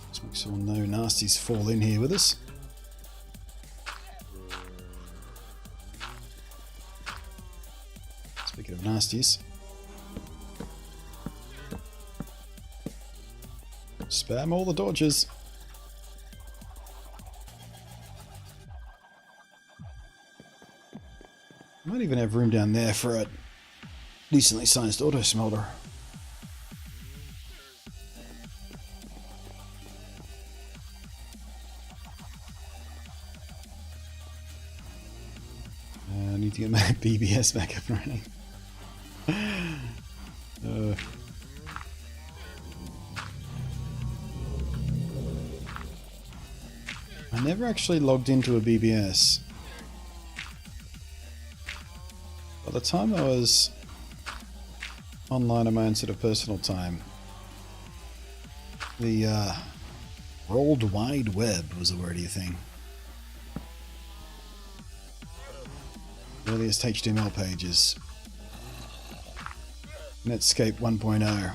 Let's make sure no nasties fall in here with us. Speaking of nasties... Spam all the dodges. Might even have room down there for a decently sized auto smelter. I need to get my BBS back up and running. I never actually logged into a BBS. By the time I was online on my own sort of personal time, the World Wide Web was a wordy thing. Earliest HTML pages. Netscape 1.0.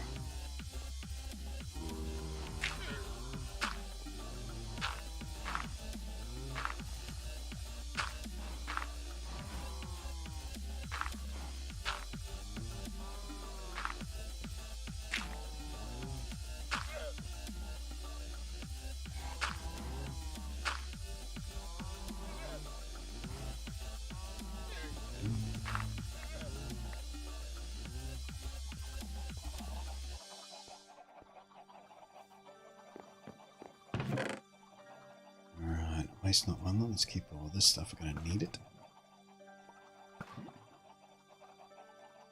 waste not one. Let's keep all this stuff. We're going to need it.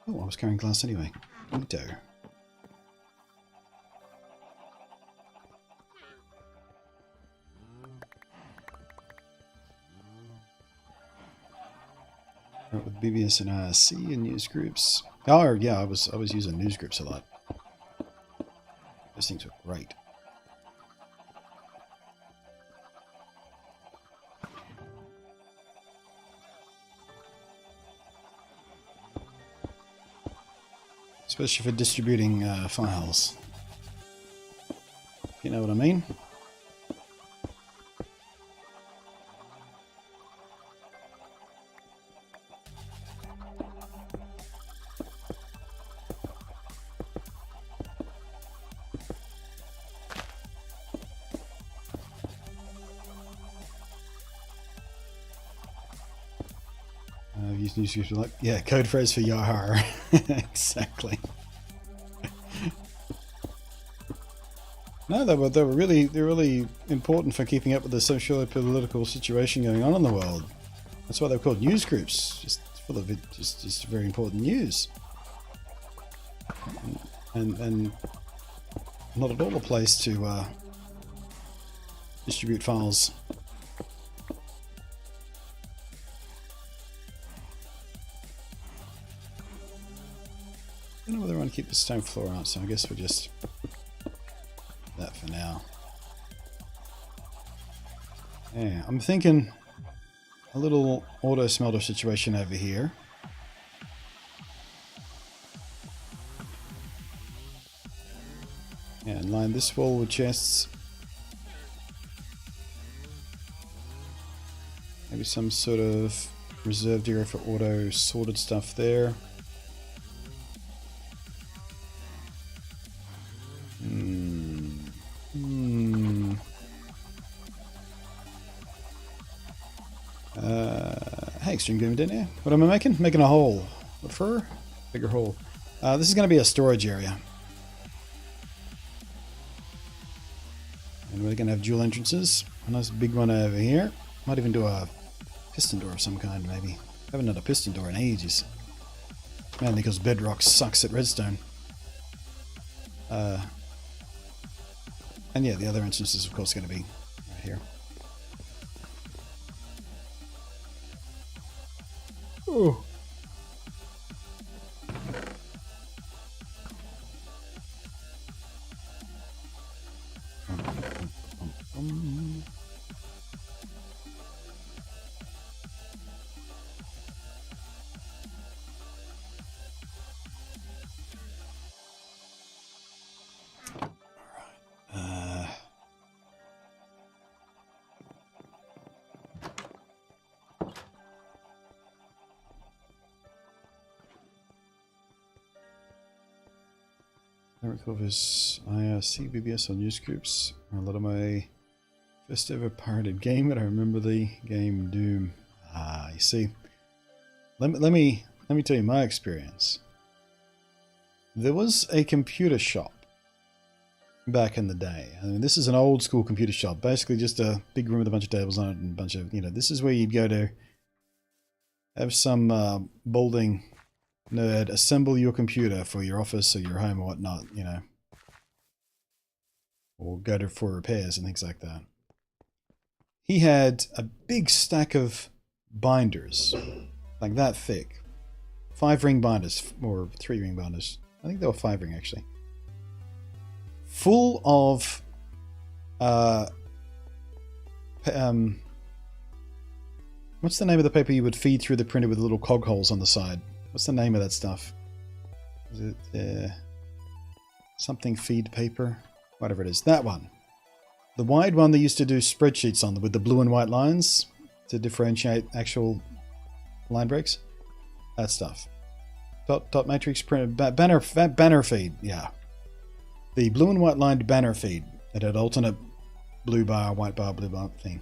Oh, I was carrying glass anyway. Udo. Right, with BBS and IRC and news groups. Oh yeah, I was using news groups a lot. Those things were great. Especially for distributing files. You know what I mean? Like, yeah, code phrase for Yahar. Exactly. No, they're really important for keeping up with the social and political situation going on in the world. That's why they're called news groups, just full of just very important news. And not at all a place to distribute files. I don't know whether I want to keep the stone floor out, so I guess we'll just that for now. Yeah, I'm thinking a little auto smelter situation over here. Yeah, and line this wall with chests. Maybe some sort of reserved area for auto sorted stuff there. Hey, Extreme Game down here. What am I making? Making a hole. What for? Bigger hole. This is going to be a storage area. And we're going to have dual entrances. A nice big one over here. Might even do a piston door of some kind, maybe. Haven't done a piston door in ages. Mainly because Bedrock sucks at redstone. And yeah, the other entrance is of course going to be right here. Oh. Of his IRC BBS on news groups. A lot of my first ever pirated game, and I remember the game Doom. You see, let me tell you my experience. There was a computer shop back in the day. I mean, this is an old school computer shop, basically just a big room with a bunch of tables on it and a bunch of, you know, this is where you'd go to have some balding nerd assemble your computer for your office or your home or whatnot, you know, or go to for repairs and things like that. He had a big stack of binders, like that thick, 5-ring binders or 3-ring binders. I think they were 5-ring actually, full of what's the name of the paper you would feed through the printer with little cog holes on the side? What's the name of that stuff? Is it something feed paper? Whatever it is. That one. The wide one they used to do spreadsheets on with the blue and white lines to differentiate actual line breaks. That stuff. Dot matrix printed banner feed. Yeah. The blue and white lined banner feed that had alternate blue bar, white bar, blue bar thing.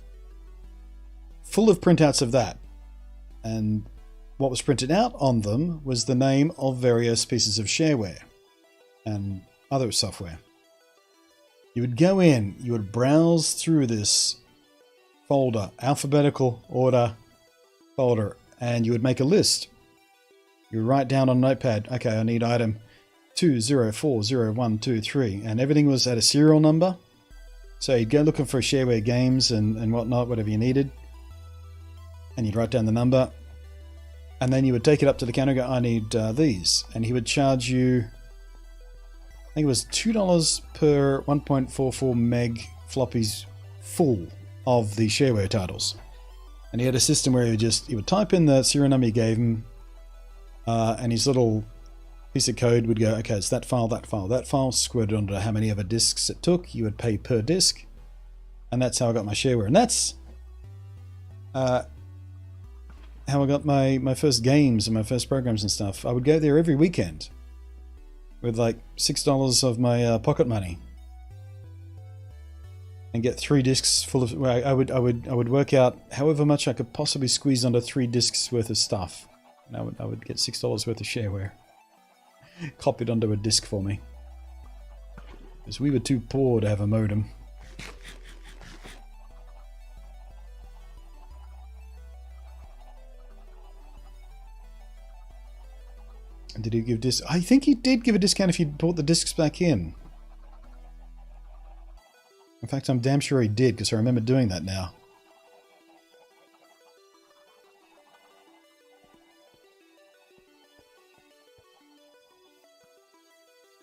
Full of printouts of that. And what was printed out on them was the name of various pieces of shareware and other software. You would go in, you would browse through this folder, alphabetical order folder, and you would make a list. You would write down on a notepad, okay, I need item 20401223, and everything was at a serial number. So you'd go looking for shareware games and whatnot, whatever you needed, and you'd write down the number, and then you would take it up to the counter and go, I need these, and he would charge you, I think it was $2 per 1.44 meg floppies full of the shareware titles. And he had a system where he would type in the serial number you gave him, and his little piece of code would go, okay, it's that file, that file, that file, squared onto how many ever discs it took. You would pay per disc, and that's how I got my shareware. And that's how I got my first games and my first programs and stuff. I would go there every weekend with like $6 of my pocket money and get 3 discs full of. I would work out however much I could possibly squeeze onto 3 discs worth of stuff, and I would get $6 worth of shareware copied onto a disc for me, because we were too poor to have a modem. And did he give disc? I think he did give a discount if you brought the discs back in. In fact, I'm damn sure he did, because I remember doing that now.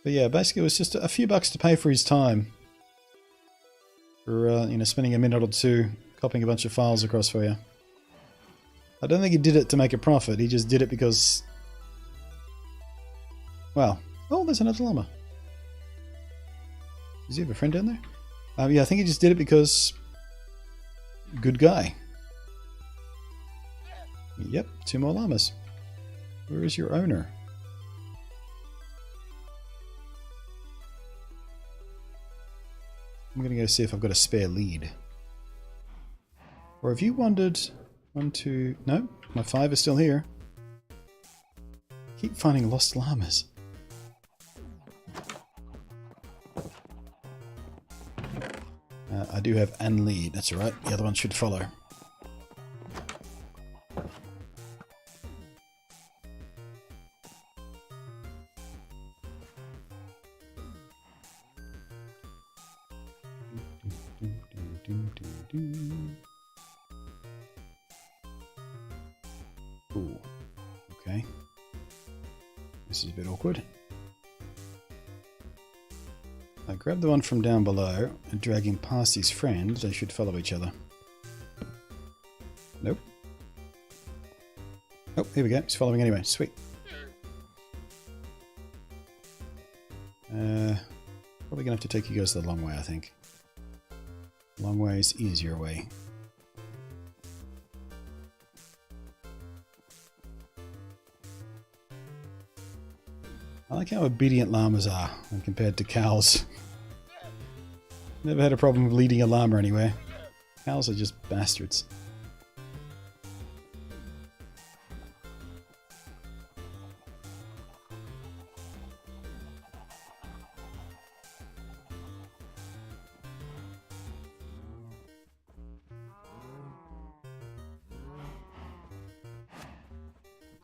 But yeah, basically it was just a few bucks to pay for his time. For, spending a minute or two copying a bunch of files across for you. I don't think he did it to make a profit, he just did it because... Well, oh, there's another llama. Does he have a friend down there? Yeah, I think he just did it because... Good guy. Yep, 2 more llamas. Where is your owner? I'm gonna go see if I've got a spare lead. Or have you wandered... 1, 2... No, my 5 is still here. Keep finding lost llamas. I do have an lead, that's alright. The other one should follow. Ooh, okay. This is a bit awkward. I grab the one from down below and drag him past his friend. They should follow each other. Nope. Oh, here we go. He's following anyway. Sweet. Probably gonna have to take you guys the long way, I think. Long way is easier way. I like how obedient llamas are when compared to cows. Never had a problem with leading a llama anywhere. Cows are just bastards.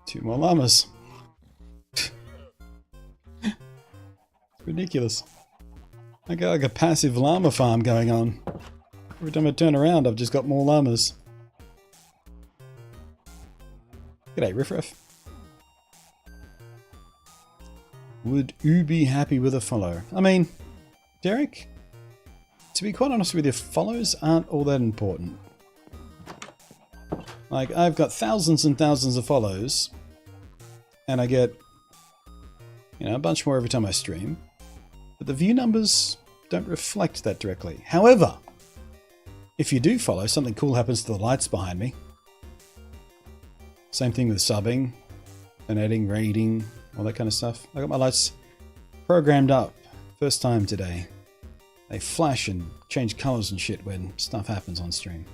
Two more llamas. Ridiculous. I got like a passive llama farm going on. Every time I turn around, I've just got more llamas. G'day, Riffraff. Would you be happy with a follow? I mean, Derek, to be quite honest with you, follows aren't all that important. Like, I've got thousands and thousands of follows, and I get, a bunch more every time I stream. But the view numbers don't reflect that directly. However, if you do follow, something cool happens to the lights behind me. Same thing with subbing, donating, raiding, all that kind of stuff. I got my lights programmed up. First time today. They flash and change colors and shit when stuff happens on stream.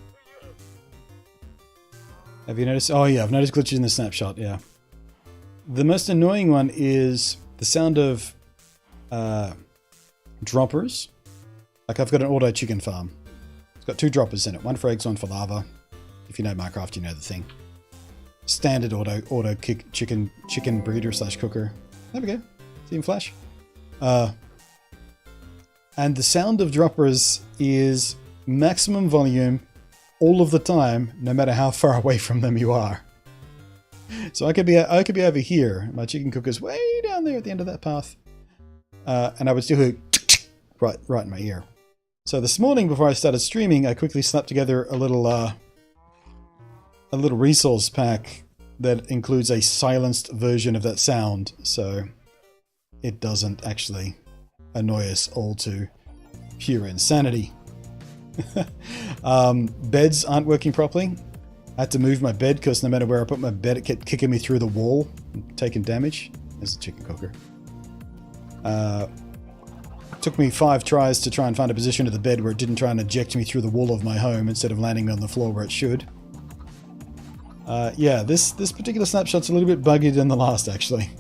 Have you noticed? Oh yeah, I've noticed glitches in the snapshot, yeah. The most annoying one is the sound of droppers. Like I've got an auto chicken farm. It's got 2 droppers in it. One for eggs, one for lava. If you know Minecraft, you know the thing. Standard auto kick chicken breeder / cooker. There we go. See him flash. And the sound of droppers is maximum volume all of the time, no matter how far away from them you are. So I could be over here. My chicken cooker's way down there at the end of that path, and I would still hear right in my ear. So this morning, before I started streaming, I quickly slapped together a little resource pack that includes a silenced version of that sound, so it doesn't actually annoy us all to pure insanity. Beds aren't working properly. I had to move my bed because no matter where I put my bed, it kept kicking me through the wall, taking damage. There's a chicken cooker. Took me 5 tries to try and find a position of the bed where it didn't try and eject me through the wall of my home instead of landing me on the floor where it should. Yeah, this particular snapshot's a little bit buggier than the last, actually.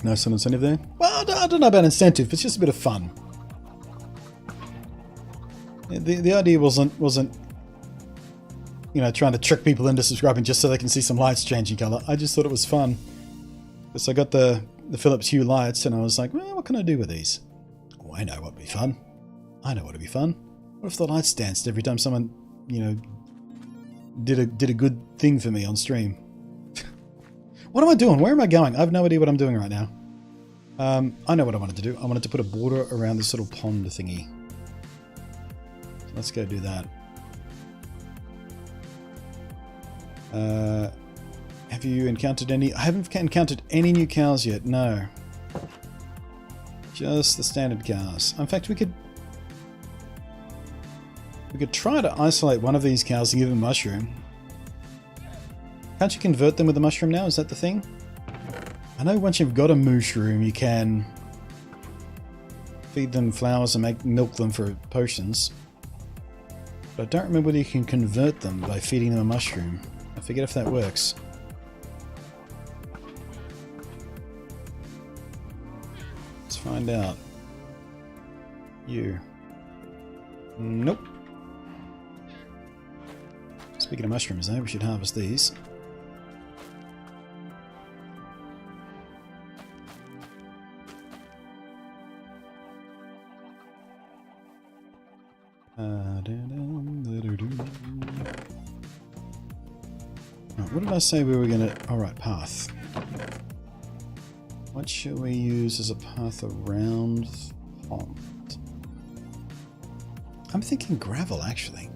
No sun incentive there? Well, I don't know about incentive. It's just a bit of fun. The idea wasn't you know, trying to trick people into subscribing just so they can see some lights changing color. I just thought it was fun. So I got the Philips Hue lights, and I was like, well, what can I do with these? Oh, I know what would be fun. I know what would be fun. What if the lights danced every time someone, you know, did a good thing for me on stream? What am I doing? Where am I going? I have no idea what I'm doing right now. I know what I wanted to do. I wanted to put a border around this little pond thingy. So let's go do that. Have you encountered any? I haven't encountered any new cows yet, no. Just the standard cows. In fact, we could try to isolate one of these cows and give them a mushroom. Can't you convert them with a mushroom now? Is that the thing? I know once you've got a mushroom, you can feed them flowers and milk them for potions. But I don't remember whether you can convert them by feeding them a mushroom. I forget if that works. Let's find out. You. Nope. Speaking of mushrooms, though, we should harvest these. What did I say we were gonna... Alright, path. What shall we use as a path around the pond? I'm thinking gravel, actually.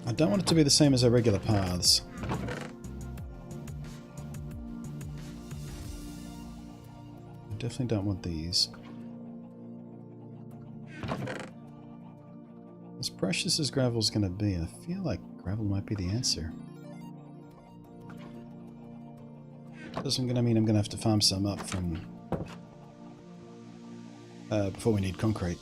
I don't want it to be the same as our regular paths. I definitely don't want these. As precious as gravel's going to be, I feel like gravel might be the answer. Doesn't gonna mean I'm gonna have to farm some up from before we need concrete.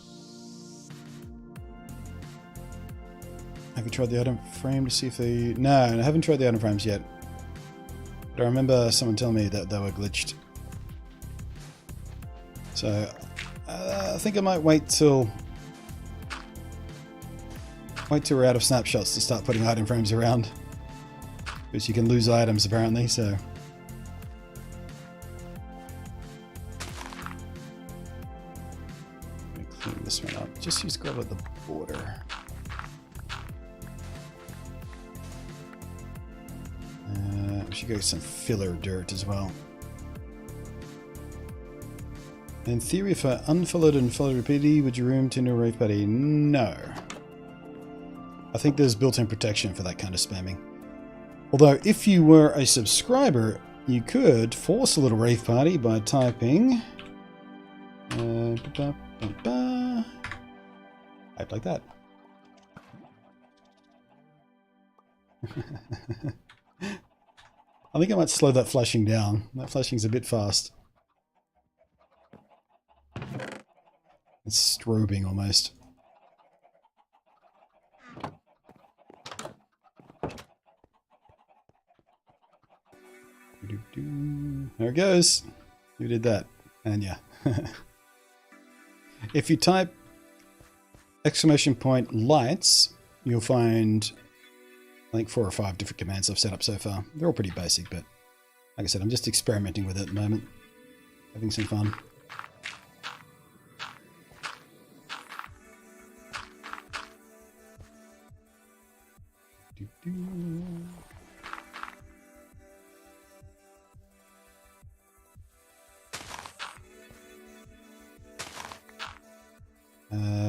Have you tried the item frame to see if they... No, I haven't tried the item frames yet. But I remember someone telling me that they were glitched. So I think I might wait till we're out of snapshots to start putting item frames around. Because you can lose items apparently, so... Clean this one up. Just use gravel at the border. We should get some filler dirt as well. In theory, if I unfollowed and followed repeatedly, would you room to new rave party? No. I think there's built-in protection for that kind of spamming. Although, if you were a subscriber, you could force a little rave party by typing... type like that. I think I might slow that flashing down. That flashing's a bit fast. It's strobing almost. There it goes. Who did that? And yeah. If you type !lights, you'll find, I think, 4 or 5 different commands I've set up so far. They're all pretty basic, but like I said, I'm just experimenting with it at the moment. Having some fun.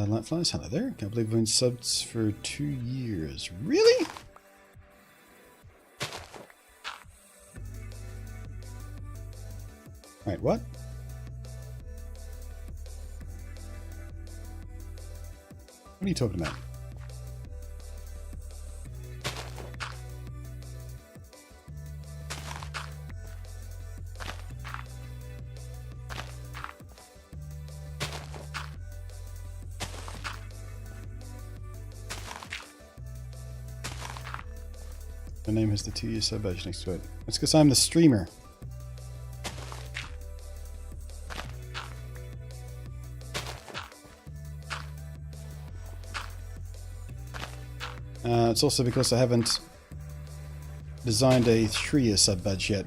Lightflies, hello there. Can't believe we've been subs for 2 years. Really? Wait, what? What are you talking about? My name has the 2-year sub badge next to it. It's because I'm the streamer. It's also because I haven't designed a 3-year sub badge yet.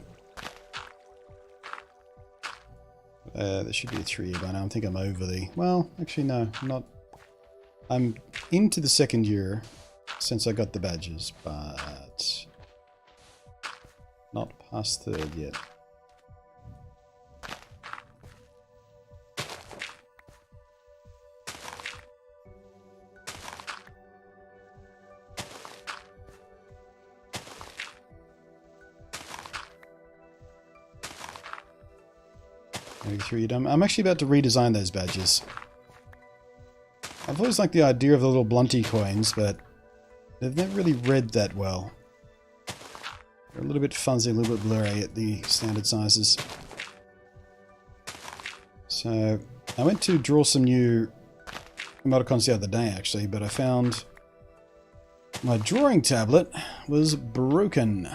There should be a 3-year by now. I think I'm over the... Well, actually no, I'm not. I'm into the 2nd year since I got the badges, but not past 3rd yet. Maybe 3 done. I'm actually about to redesign those badges. I've always liked the idea of the little blunty coins, but they've never really read that well. They're a little bit fuzzy, a little bit blurry at the standard sizes. So I went to draw some new emoticons the other day actually, but I found my drawing tablet was broken.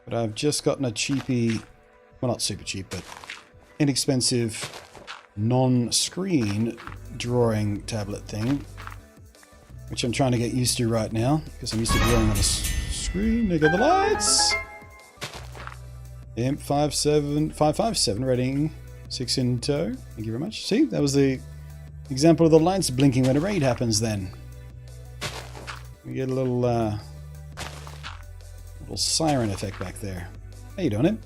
But I've just gotten a cheapy, well not super cheap, but inexpensive non-screen drawing tablet thing, which I'm trying to get used to right now because I'm used to drawing on a screen. There go the lights. Imp 557 rating 6 in tow. Thank you very much. See, that was the example of the lights blinking when a raid happens. Then we get a little siren effect back there. How you doing, Imp?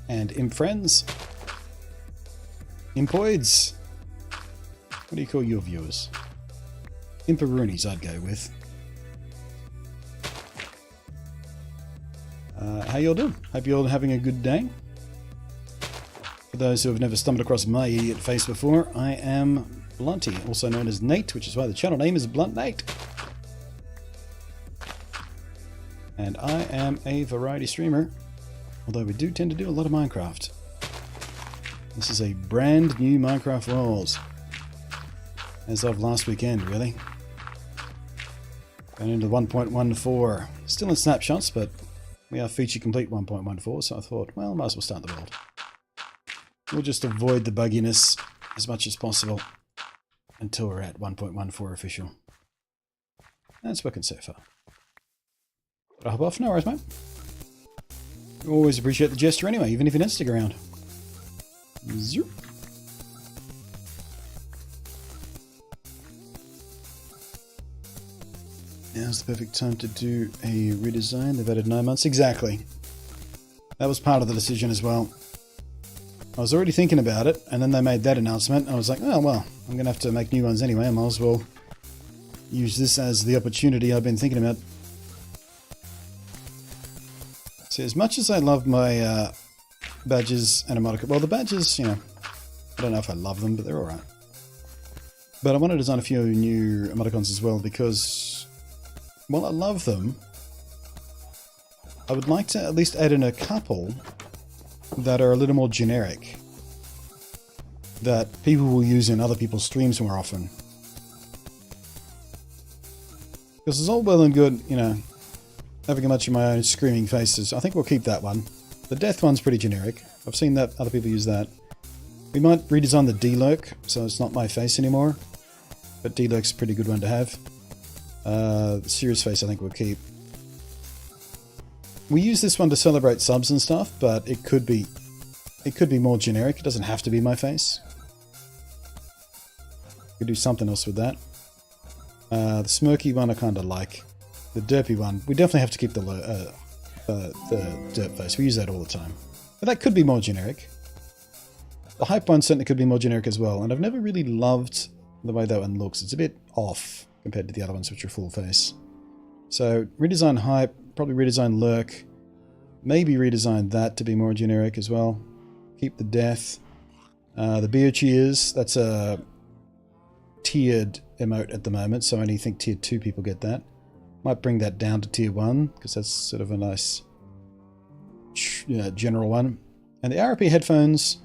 And Imp friends. Impoids. What do you call your viewers? Imperoonies I'd go with. How y'all doing? Hope you're all having a good day. For those who have never stumbled across my idiot face before, I am BluntNate, also known as Nate, which is why the channel name is BluntNate. And I am a variety streamer, although we do tend to do a lot of Minecraft. This is a brand new Minecraft world. As of last weekend, really. Going into 1.14. Still in snapshots, but we are feature complete 1.14, so I thought, well, might as well start the world. We'll just avoid the bugginess as much as possible until we're at 1.14 official. That's working so far. But I'll hop off, no worries, mate. Always appreciate the gesture anyway, even if you don't stick around. Zoop. Now's the perfect time to do a redesign. They've added 9 months. Exactly. That was part of the decision as well. I was already thinking about it, and then they made that announcement. I was like, oh, well, I'm going to have to make new ones anyway. I might as well use this as the opportunity I've been thinking about. See, as much as I love my badges and emoticons, well, the badges, you know, I don't know if I love them, but they're alright. But I want to design a few new emoticons as well because, well, I love them. I would like to at least add in a couple that are a little more generic, that people will use in other people's streams more often. Because it's all well and good, you know, having a bunch of my own screaming faces. I think we'll keep that one. The death one's pretty generic. I've seen that other people use that. We might redesign the D-Lurk, so it's not my face anymore. But D-Lurk's a pretty good one to have. The serious face I think we'll keep. We use this one to celebrate subs and stuff, but it could be more generic. It doesn't have to be my face. We could do something else with that. The smirky one I kind of like. The derpy one, we definitely have to keep the derp face. We use that all the time. But that could be more generic. The hype one certainly could be more generic as well, and I've never really loved the way that one looks. It's a bit off compared to the other ones which are full face. So redesign hype, probably redesign lurk, maybe redesign that to be more generic as well. Keep the death. The beer cheers, that's a tiered emote at the moment, so I only think tier 2 people get that. Might bring that down to tier 1, because that's sort of a nice general one. And the RP headphones,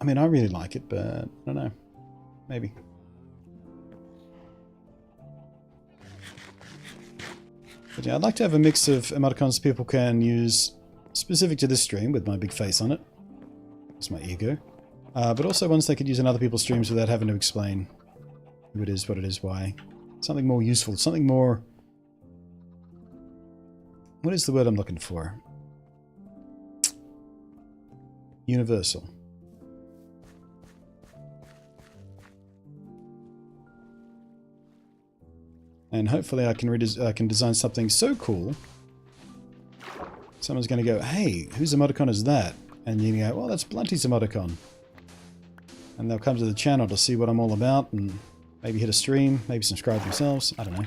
I mean, I really like it, but I don't know. Maybe. But yeah, I'd like to have a mix of emoticons people can use specific to this stream with my big face on it. That's my ego. But also ones they could use in other people's streams without having to explain who it is, what it is, why. Something more useful, something more... What is the word I'm looking for? Universal. And hopefully I can design something so cool. Someone's going to go, hey, whose emoticon is that? And you go, well, that's BluntNate's emoticon. And they'll come to the channel to see what I'm all about and maybe hit a stream, maybe subscribe themselves. I don't know.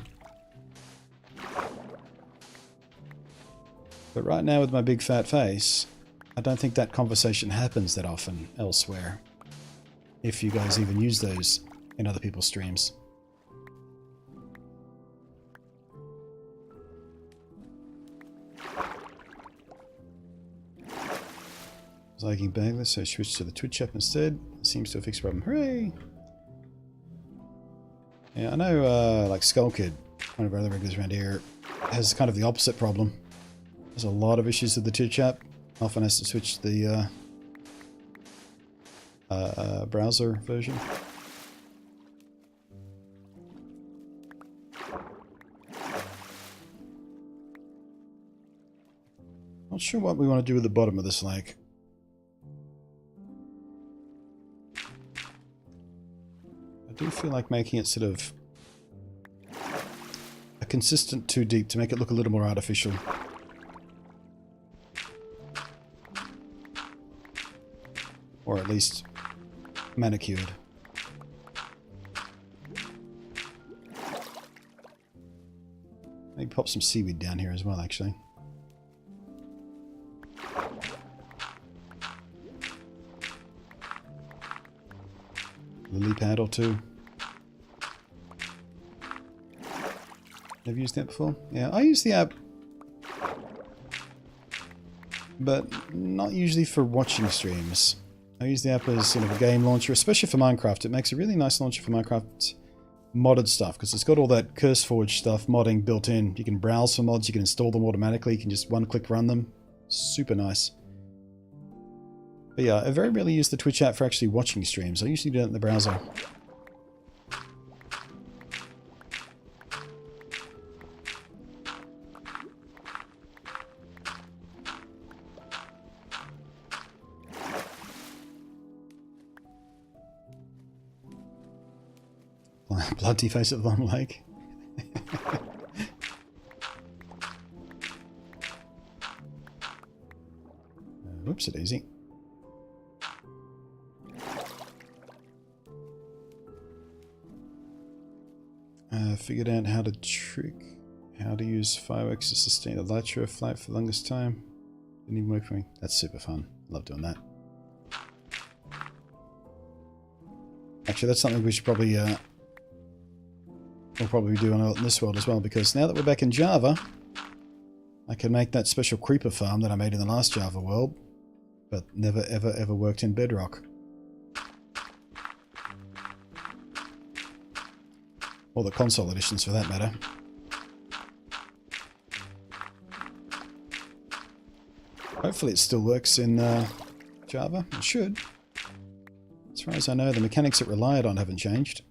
But right now with my big fat face, I don't think that conversation happens that often elsewhere. If you guys even use those in other people's streams. I was liking Bagless, so I switched to the Twitch app instead. Seems to have fixed the problem. Hooray! Yeah, I know, like Skull Kid, one of our other regulars around here, has kind of the opposite problem. There's a lot of issues with the Twitch app. Often has to switch the browser version. Not sure what we want to do with the bottom of this lake. I do feel like making it sort of a consistent 2 deep to make it look a little more artificial. Or at least manicured. Maybe pop some seaweed down here as well, actually. Lily pad or 2. Have you used that before? Yeah, I use the app, but not usually for watching streams. I use the app as sort of a game launcher, especially for Minecraft. It makes a really nice launcher for Minecraft modded stuff, because it's got all that CurseForge stuff modding built in. You can browse for mods, you can install them automatically, you can just one-click run them. Super nice. But yeah, I very rarely use the Twitch app for actually watching streams. I usually do it in the browser. Bloody face at the bottom lake. Whoops, it easy. Figured out how to use fireworks to sustain a light show flight for the longest time. Didn't even work for me. That's super fun. Love doing that. Actually, that's something we should probably we'll probably do in this world as well, because now that we're back in Java, I can make that special creeper farm that I made in the last Java world, but never ever ever worked in Bedrock. Or the console editions for that matter. Hopefully it still works in Java. It should. As far as I know, the mechanics it relied on haven't changed.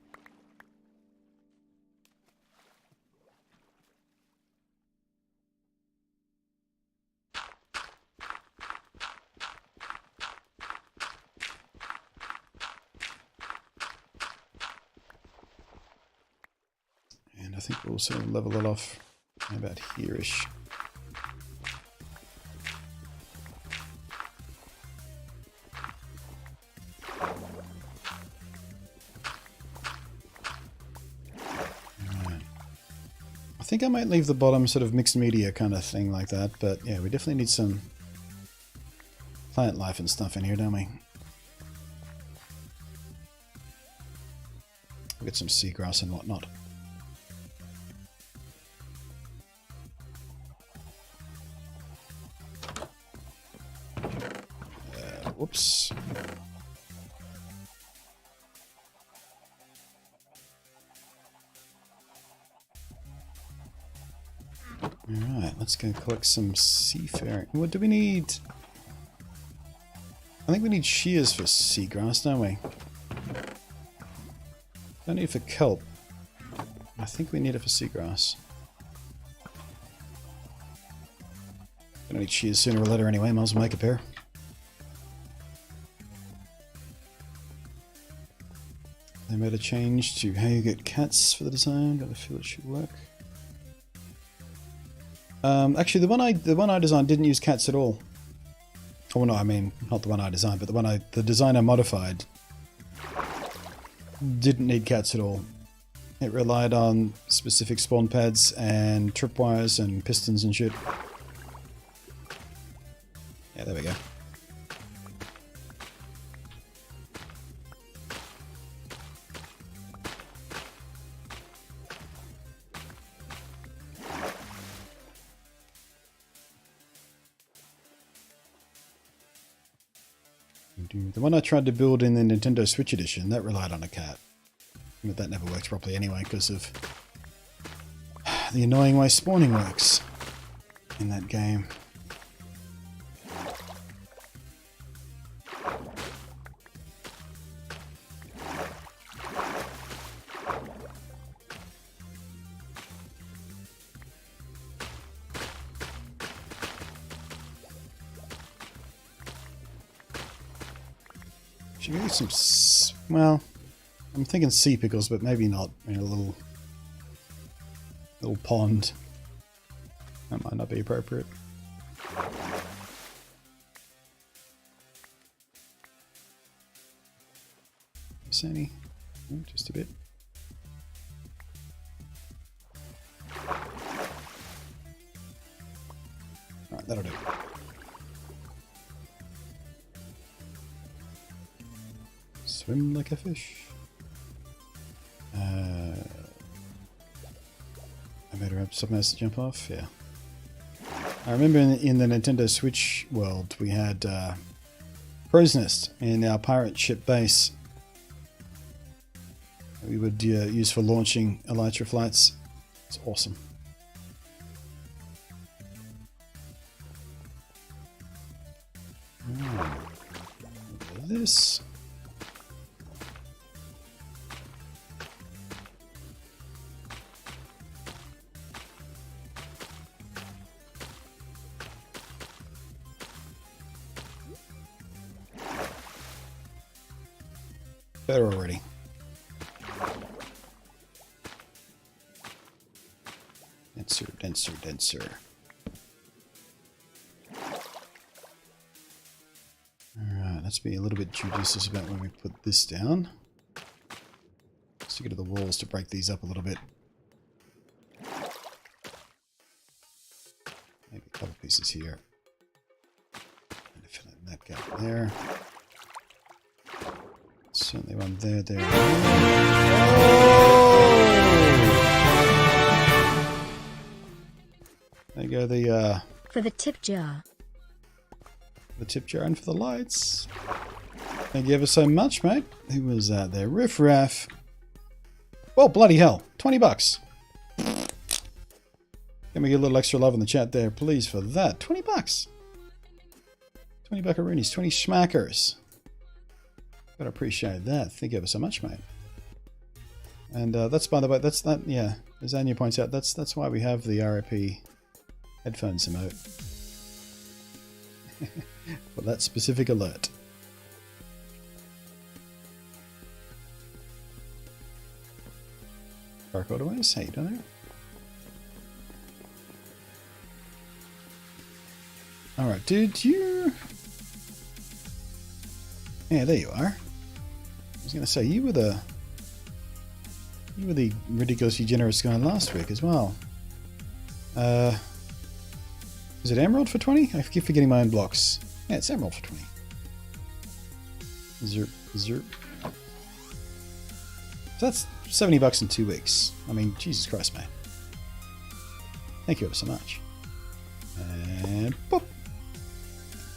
And I think we'll sort of level it off about here-ish. I think I might leave the bottom sort of mixed media kind of thing like that, but yeah, we definitely need some plant life and stuff in here, don't we? We'll get some seagrass and whatnot. Whoops. Alright, let's go collect some seafaring. What do we need? I think we need shears for seagrass, don't we? Don't need it for kelp. I think we need it for seagrass. Gonna need shears sooner or later anyway, might as well make a pair. They made a change to how you get cats for the design, but I feel it should work. Actually, the one I designed didn't use cats at all. Oh no, I mean not the one I designed, but the design I modified didn't need cats at all. It relied on specific spawn pads and tripwires and pistons and shit. Yeah, there we go. The one I tried to build in the Nintendo Switch edition, that relied on a cat. But that never works properly anyway because of the annoying way spawning works in that game. Should we get some, well, I'm thinking sea pickles, but maybe not. I mean, a little pond. That might not be appropriate. Is any? Oh, just a bit. Alright, that'll do. Swim like a fish. I made her up something else to jump off. Yeah. I remember in the Nintendo Switch world we had Crow's Nest in our pirate ship base. We would use for launching elytra flights. It's awesome. This. Better already. Denser, denser, denser. Alright, let's be a little bit judicious about when we put this down. Stick it to the walls to break these up a little bit. Maybe a couple pieces here. And fill in that gap there. Certainly one there. Oh! There you go, the for the tip jar. The tip jar and for the lights. Thank you ever so much, mate. Who was that there? Riff Raff. Oh, bloody hell. 20 bucks. Can we get a little extra love in the chat there, please, for that? 20 bucks. 20 buckaroonies, 20 schmackers. Gotta appreciate that. Thank you ever so much, mate. And that's, by the way, that's that, yeah, as Anya points out, that's why we have the RIP headphones emote. For that specific alert. Dark Autoways, how you doing there? Alright, did you... Yeah, there you are. I was going to say, you were the ridiculously generous guy last week as well. Is it Emerald for 20? I keep forgetting my own blocks. Yeah, it's Emerald for 20. Zerp. So that's 70 bucks in 2 weeks. I mean, Jesus Christ, man. Thank you ever so much. And boop.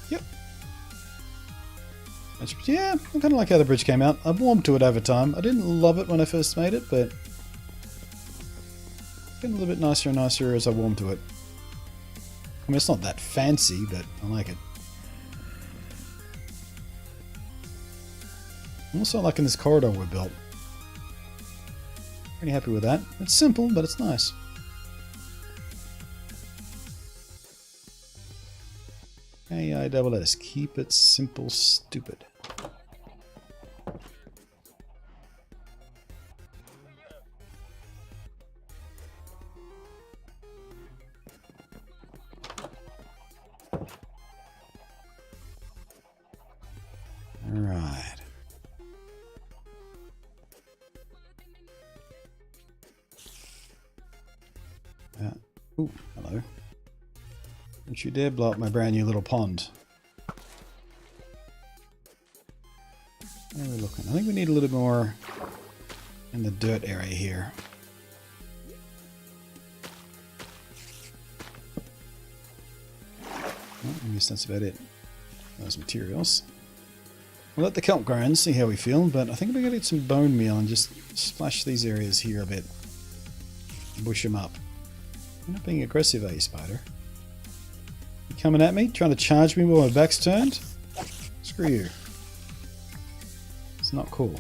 Yep. Yeah, I kind of like how the bridge came out. I warmed to it over time. I didn't love it when I first made it, but it's getting a little bit nicer and nicer as I warm to it. I mean, it's not that fancy, but I like it. I'm also liking this corridor we built. Pretty happy with that. It's simple, but it's nice. AISS. Keep it simple, stupid. Alright. Ooh, hello. Don't you dare blow up my brand new little pond. Where are we looking? I think we need a little more in the dirt area here. Well, I guess that's about it. Those materials. We'll let the kelp grow and see how we feel, but I think we're going to get some bone meal and just splash these areas here a bit. Bush them up. You're not being aggressive, are you, spider? You coming at me? Trying to charge me while my back's turned? Screw you. It's not cool.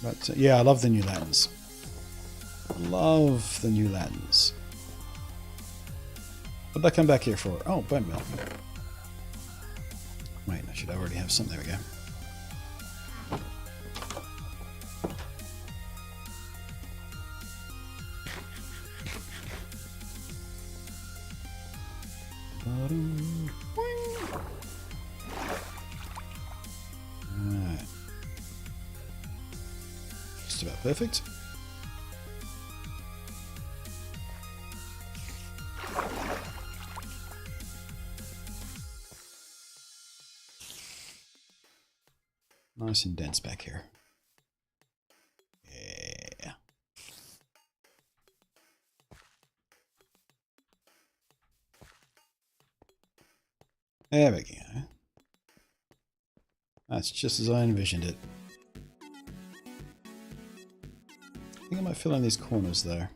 But yeah, I love the new lanterns. Love the new lanterns. What did I come back here for? Oh, bone meal. Wait, I should already have some. There we go. Alright. Just about perfect. Nice and dense back here. Yeah. There we go. That's just as I envisioned it. I think I might fill in these corners though.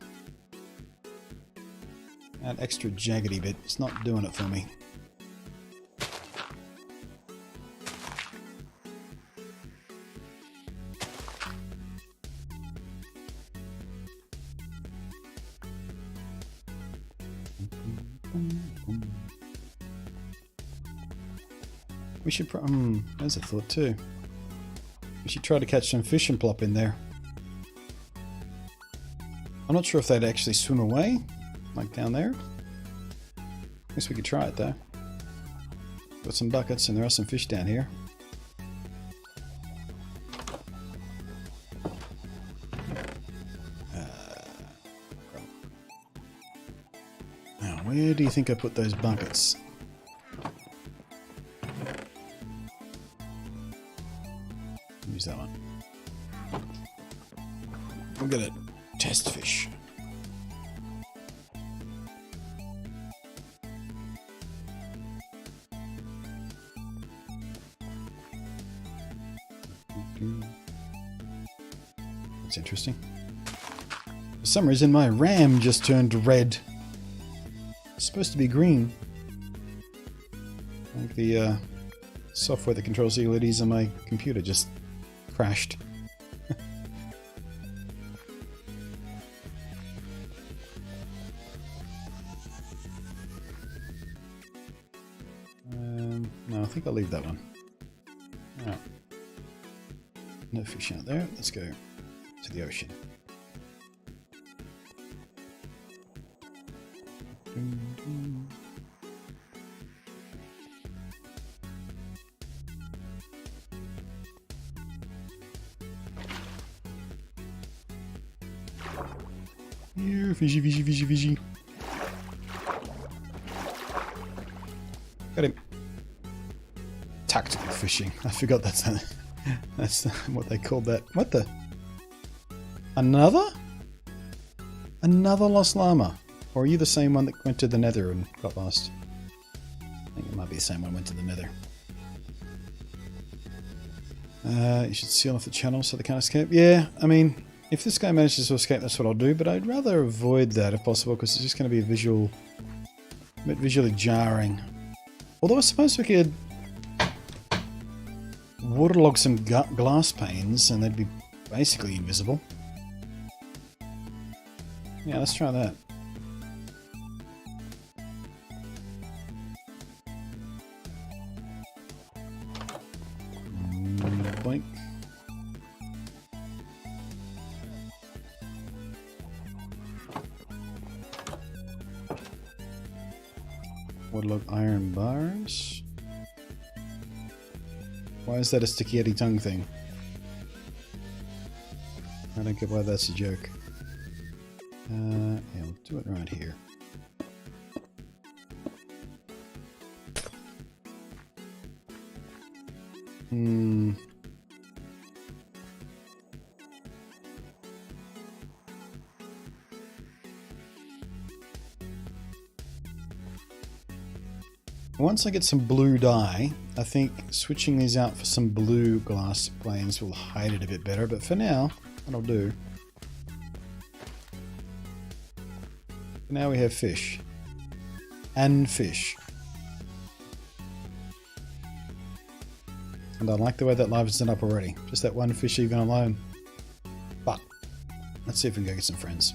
That extra jaggedy bit, it's not doing it for me. We should there's a thought too. We should try to catch some fish and plop in there. I'm not sure if they'd actually swim away, like down there. I guess we could try it though. Got some buckets and there are some fish down here. Now, where do you think I put those buckets? Use that one. We'll get a test fish. That's interesting. For some reason, my RAM just turned red. It's supposed to be green. I think the software that controls the LEDs on my computer just crashed. No, I think I'll leave that one. Alright. No fish out there. Let's go to the ocean. Here, fishy, fishy, fishy, fishy. Got him. Tactical fishing. I forgot that's what they called that. What the? Another? Another lost llama? Or are you the same one that went to the nether and got lost? I think it might be the same one went to the nether. You should seal off the channel so they can't escape. Yeah, I mean, if this guy manages to escape, that's what I'll do, but I'd rather avoid that if possible, because it's just going to be a bit visually jarring. Although I suppose we could waterlog some glass panes and they'd be basically invisible. Yeah, let's try that. Blink. Waterlog iron bars. Why is that a sticky Eddie tongue thing? I don't get why that's a joke. Yeah, we'll do it right here. Once I get some blue dye, I think switching these out for some blue glass planes will hide it a bit better, but for now, that'll do. For now we have fish. And fish. And I like the way that livens it up already. Just that one fish even alone. But, let's see if we can go get some friends.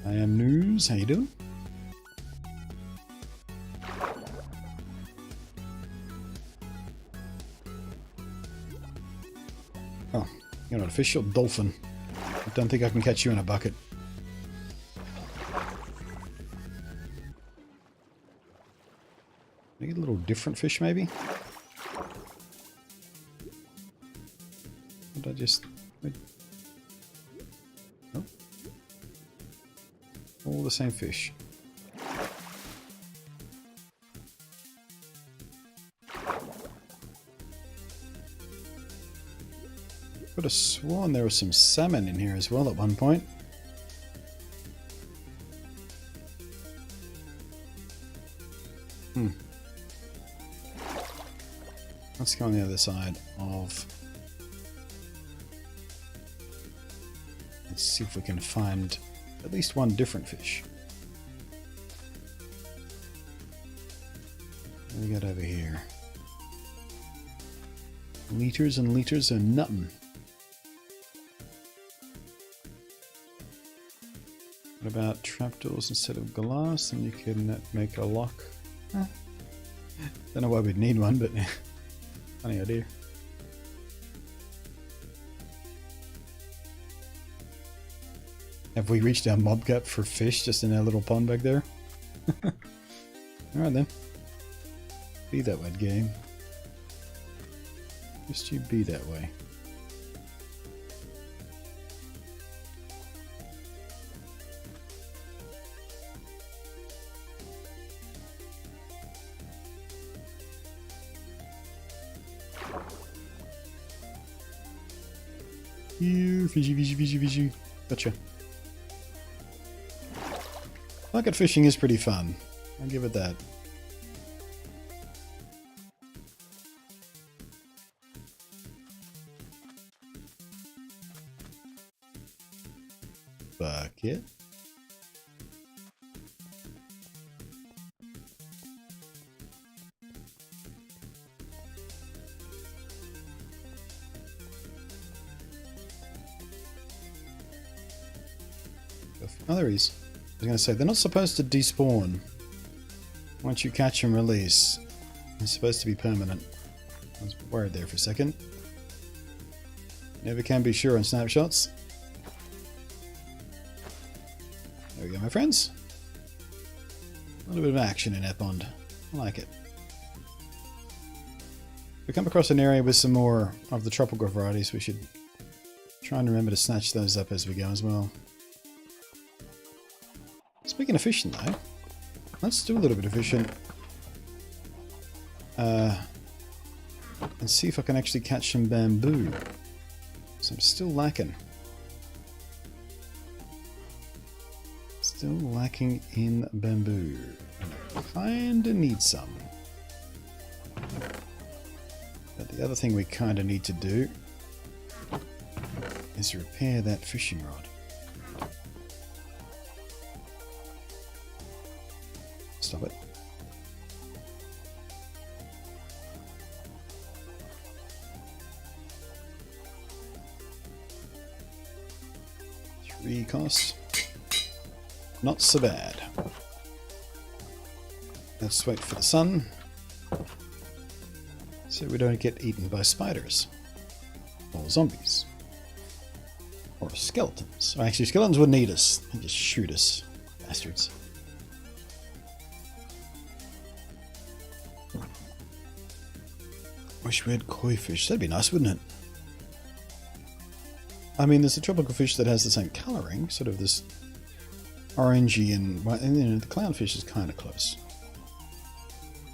I am News, how you doing? Oh, you're not a fish, you're a dolphin. I don't think I can catch you in a bucket. Make it a little different fish, maybe? Did I just... Oh. All the same fish. Could have sworn there was some salmon in here as well at one point. Let's go on the other side of... Let's see if we can find at least one different fish. What do we got over here? Liters and liters of nothing. What about trapdoors instead of glass? And you can make a lock. Don't know why we'd need one, but funny idea. Have we reached our mob cap for fish just in our little pond back there? Alright then. Be that way, game. Just you be that way. Here, fishy, fishy, fishy, fishy. Gotcha. Bucket fishing is pretty fun. I'll give it that. Oh, there he is. I was going to say, they're not supposed to despawn. Once you catch and release, they're supposed to be permanent. I was worried there for a second. Never can be sure on snapshots. There we go, my friends. A little bit of action in that pond. I like it. If we come across an area with some more of the tropical varieties, we should try and remember to snatch those up as we go as well. Speaking of fishing though, let's do a little bit of fishing. And see if I can actually catch some bamboo. So I'm still lacking. Still lacking in bamboo. Kinda need some. But the other thing we kinda need to do is repair that fishing rod. Stop it. Three costs. Not so bad. Let's wait for the sun so we don't get eaten by spiders or zombies or skeletons. Or actually, skeletons wouldn't eat us and just shoot us, bastards. Wish we had koi fish. That'd be nice, wouldn't it? I mean, there's a tropical fish that has the same colouring, sort of this orangey and you know, the clownfish is kind of close.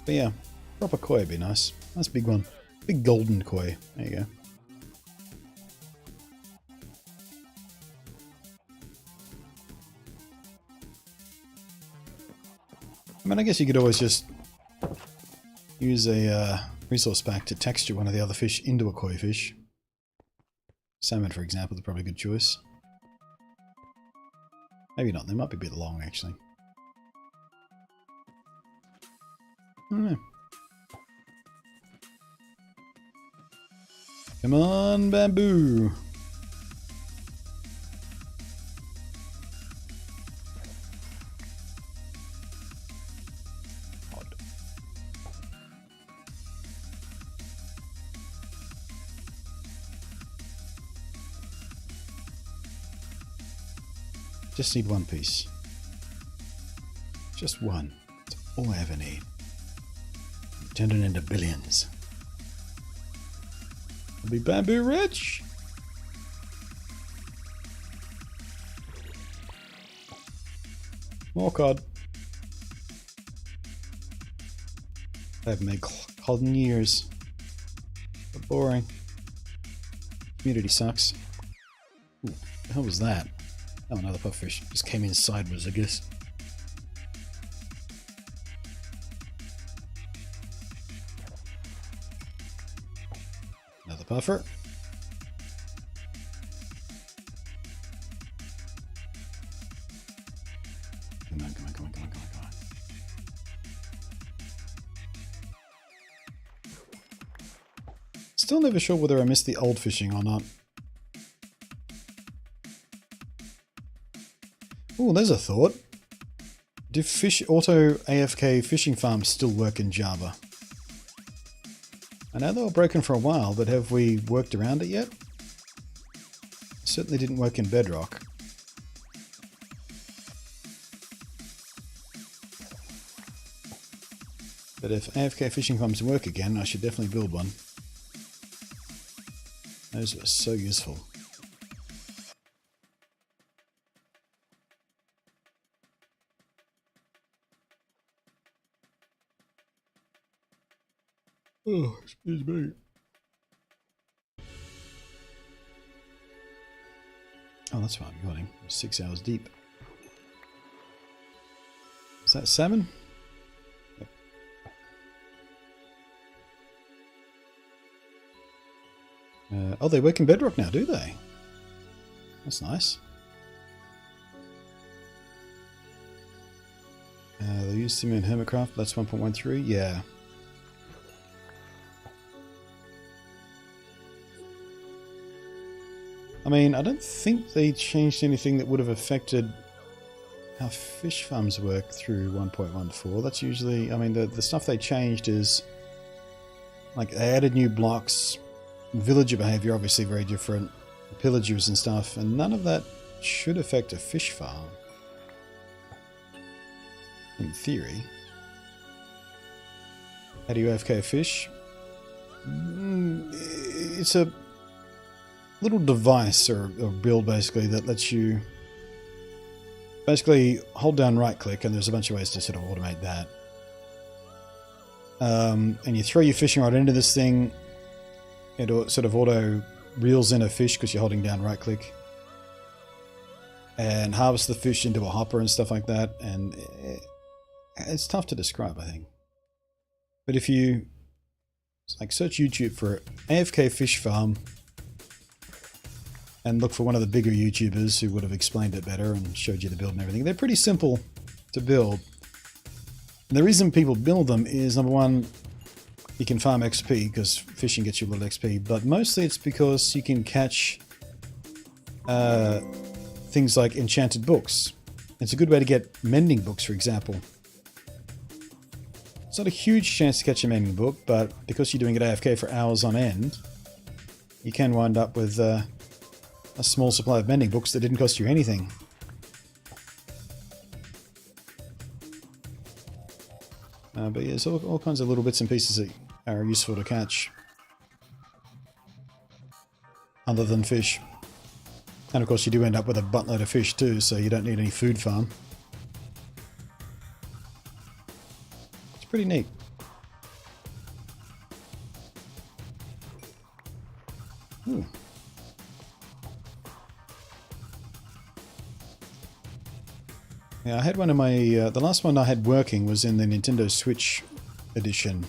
But yeah, proper koi would be nice. Nice big one. Big golden koi. There you go. I mean, I guess you could always just use a resource pack to texture one of the other fish into a koi fish. Salmon, for example, is probably a good choice. Maybe not, they might be a bit long, actually. I don't know. Come on, bamboo! Just need one piece. Just one. That's all I ever need. Turn it into billions. I'll be bamboo rich! More cod. I haven't made cod in years. But boring. Community sucks. Ooh, what the hell was that? Oh, another puffish. Just came in sideways, I guess. Another puffer. Come on, come on, come on, come on, come on, come on. Still never sure whether I missed the old fishing or not. Oh, there's a thought. Do auto AFK fishing farms still work in Java? I know they were broken for a while, but have we worked around it yet? It certainly didn't work in Bedrock. But if AFK fishing farms work again, I should definitely build one. Those were so useful. Oh, excuse me. Oh, that's fine. I'm going 6 hours deep. Is that salmon? Yep. Oh, they work in Bedrock now, do they? That's nice. They use them in Hermitcraft. That's 1.13. Yeah. I mean, I don't think they changed anything that would have affected how fish farms work through 1.14. That's usually, I mean, the stuff they changed is like they added new blocks, villager behavior obviously very different, pillagers and stuff, and none of that should affect a fish farm. In theory. How do you AFK fish? It's a little device or build basically that lets you basically hold down right click, and there's a bunch of ways to sort of automate that. And you throw your fishing rod into this thing, it sort of auto reels in a fish because you're holding down right click, and harvest the fish into a hopper and stuff like that. And it's tough to describe, I think. But if you like search YouTube for AFK fish farm and look for one of the bigger YouTubers who would have explained it better and showed you the build and everything, they're pretty simple to build. And the reason people build them is, number one, you can farm XP because fishing gets you a little XP, but mostly it's because you can catch things like enchanted books. It's a good way to get mending books, for example. It's not a huge chance to catch a mending book, but because you're doing it AFK for hours on end, you can wind up with a small supply of mending books that didn't cost you anything. But yeah, there's all kinds of little bits and pieces that are useful to catch. Other than fish. And of course you do end up with a buttload of fish too, so you don't need any food farm. It's pretty neat. Ooh. Yeah, I had one of my... the last one I had working was in the Nintendo Switch edition.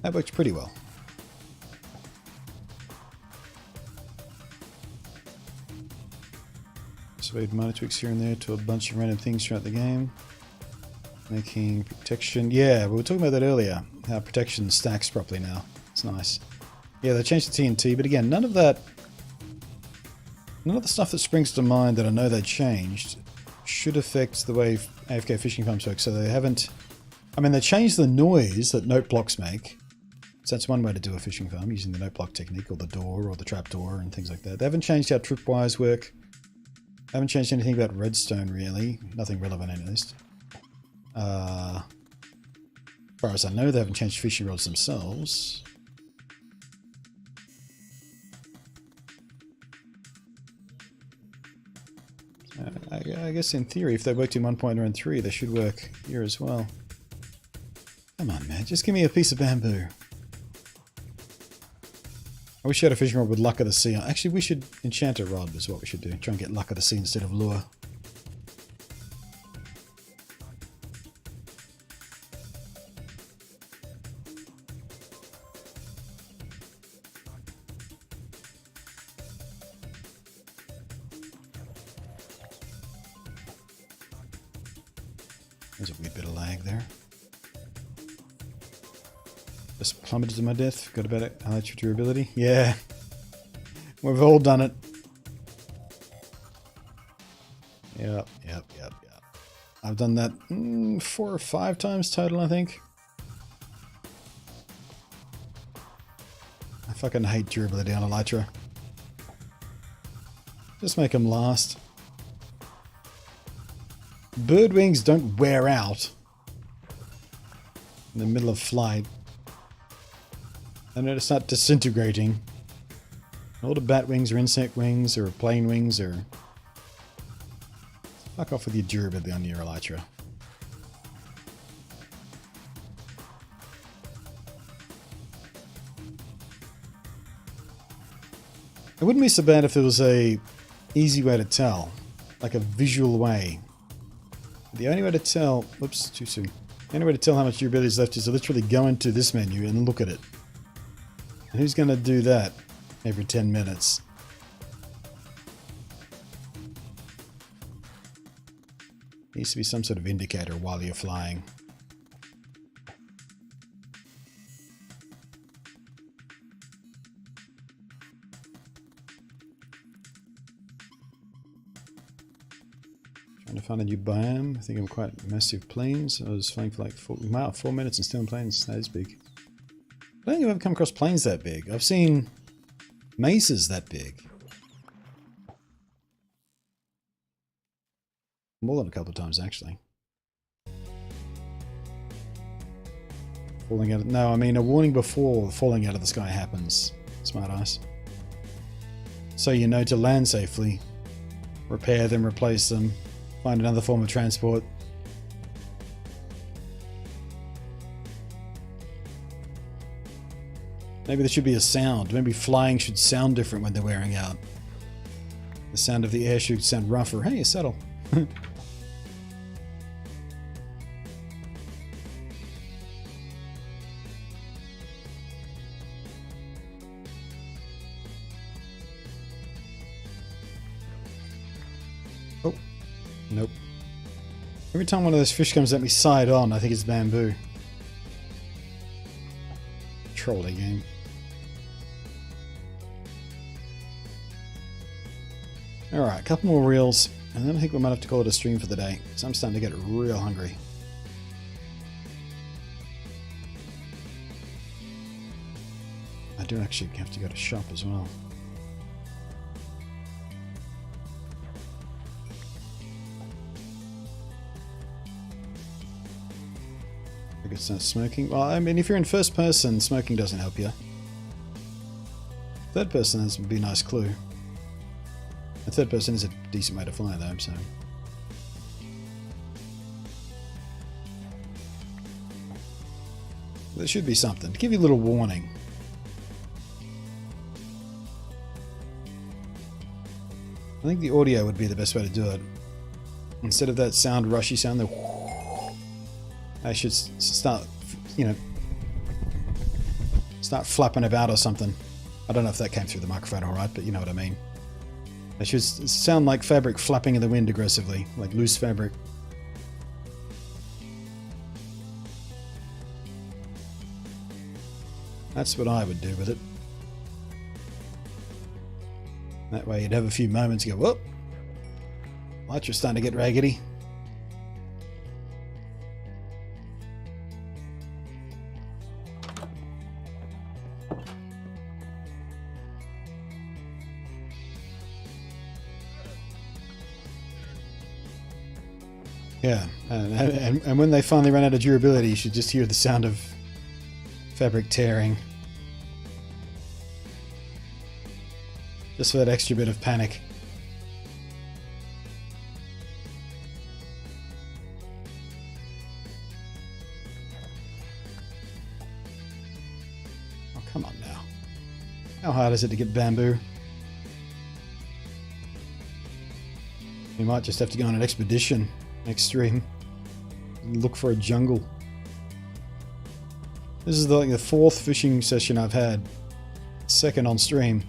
That worked pretty well. So we had minor tweaks here and there to a bunch of random things throughout the game. Making protection... Yeah, we were talking about that earlier. How protection stacks properly now. It's nice. Yeah, they changed the TNT, but again, none of that... None of the stuff that springs to mind that I know they changed should affect the way AFK fishing farms work. So they haven't... I mean, they changed the noise that note blocks make. So that's one way to do a fishing farm, using the note block technique, or the door, or the trap door, and things like that. They haven't changed how tripwires work. They haven't changed anything about redstone, really. Nothing relevant at least. As far as I know, they haven't changed fishing rods themselves. I guess in theory, if they worked in 1.03, they should work here as well. Come on, man. Just give me a piece of bamboo. I wish I had a fishing rod with luck of the sea. Actually, we should enchant a rod is what we should do. Try and get luck of the sea instead of lure. There's a wee bit of lag there. Just plummeted to my death. Forgot about it. Highlight your durability. Yeah. We've all done it. Yep. I've done that 4 or 5 times total, I think. I fucking hate durability on Elytra. Just make them last. Bird wings don't wear out in the middle of flight. And then start disintegrating. All the bat wings or insect wings or plane wings or... Fuck off with your durability on your Elytra. It wouldn't be so bad if there was a easy way to tell. Like a visual way. The only way to tell... Whoops, too soon. The only way to tell how much durability is left is to literally go into this menu and look at it. And who's going to do that every 10 minutes? Needs to be some sort of indicator while you're flying. found a new biome. I think I'm quite massive plains. I was flying for like 4 minutes and still in plains that is big. I don't think I've ever come across plains that big. I've seen mesas that big. More than a couple of times actually. Falling out of, no, I mean a warning before falling out of the sky happens. Smart ass. So you know to land safely. Repair them, replace them, find another form of transport. Maybe there should be a sound. Maybe flying should sound different when they're wearing out. The sound of the air should sound rougher. Hey, settle. Oh, nope. Every time one of those fish comes at me side on, I think it's bamboo. Trolley game. Alright, a couple more reels, and then I think we might have to call it a stream for the day, because I'm starting to get real hungry. I do actually have to go to shop as well. I could start smoking. Well, I mean, if you're in first person, smoking doesn't help you. Third person, this would be a nice clue. The third person is a decent way to fly though, so... There should be something, to give you a little warning. I think the audio would be the best way to do it. Instead of that sound, rushy sound, the I should start, you know, start flapping about or something. I don't know if that came through the microphone alright, but you know what I mean. It should sound like fabric flapping in the wind aggressively, like loose fabric. That's what I would do with it. That way you'd have a few moments to go, whoop! Lights are starting to get raggedy. Yeah, and when they finally run out of durability, you should just hear the sound of fabric tearing. Just for that extra bit of panic. Oh, come on now. How hard is it to get bamboo? You might just have to go on an expedition next stream and look for a jungle. This is like the 4th fishing session I've had. 2nd on stream.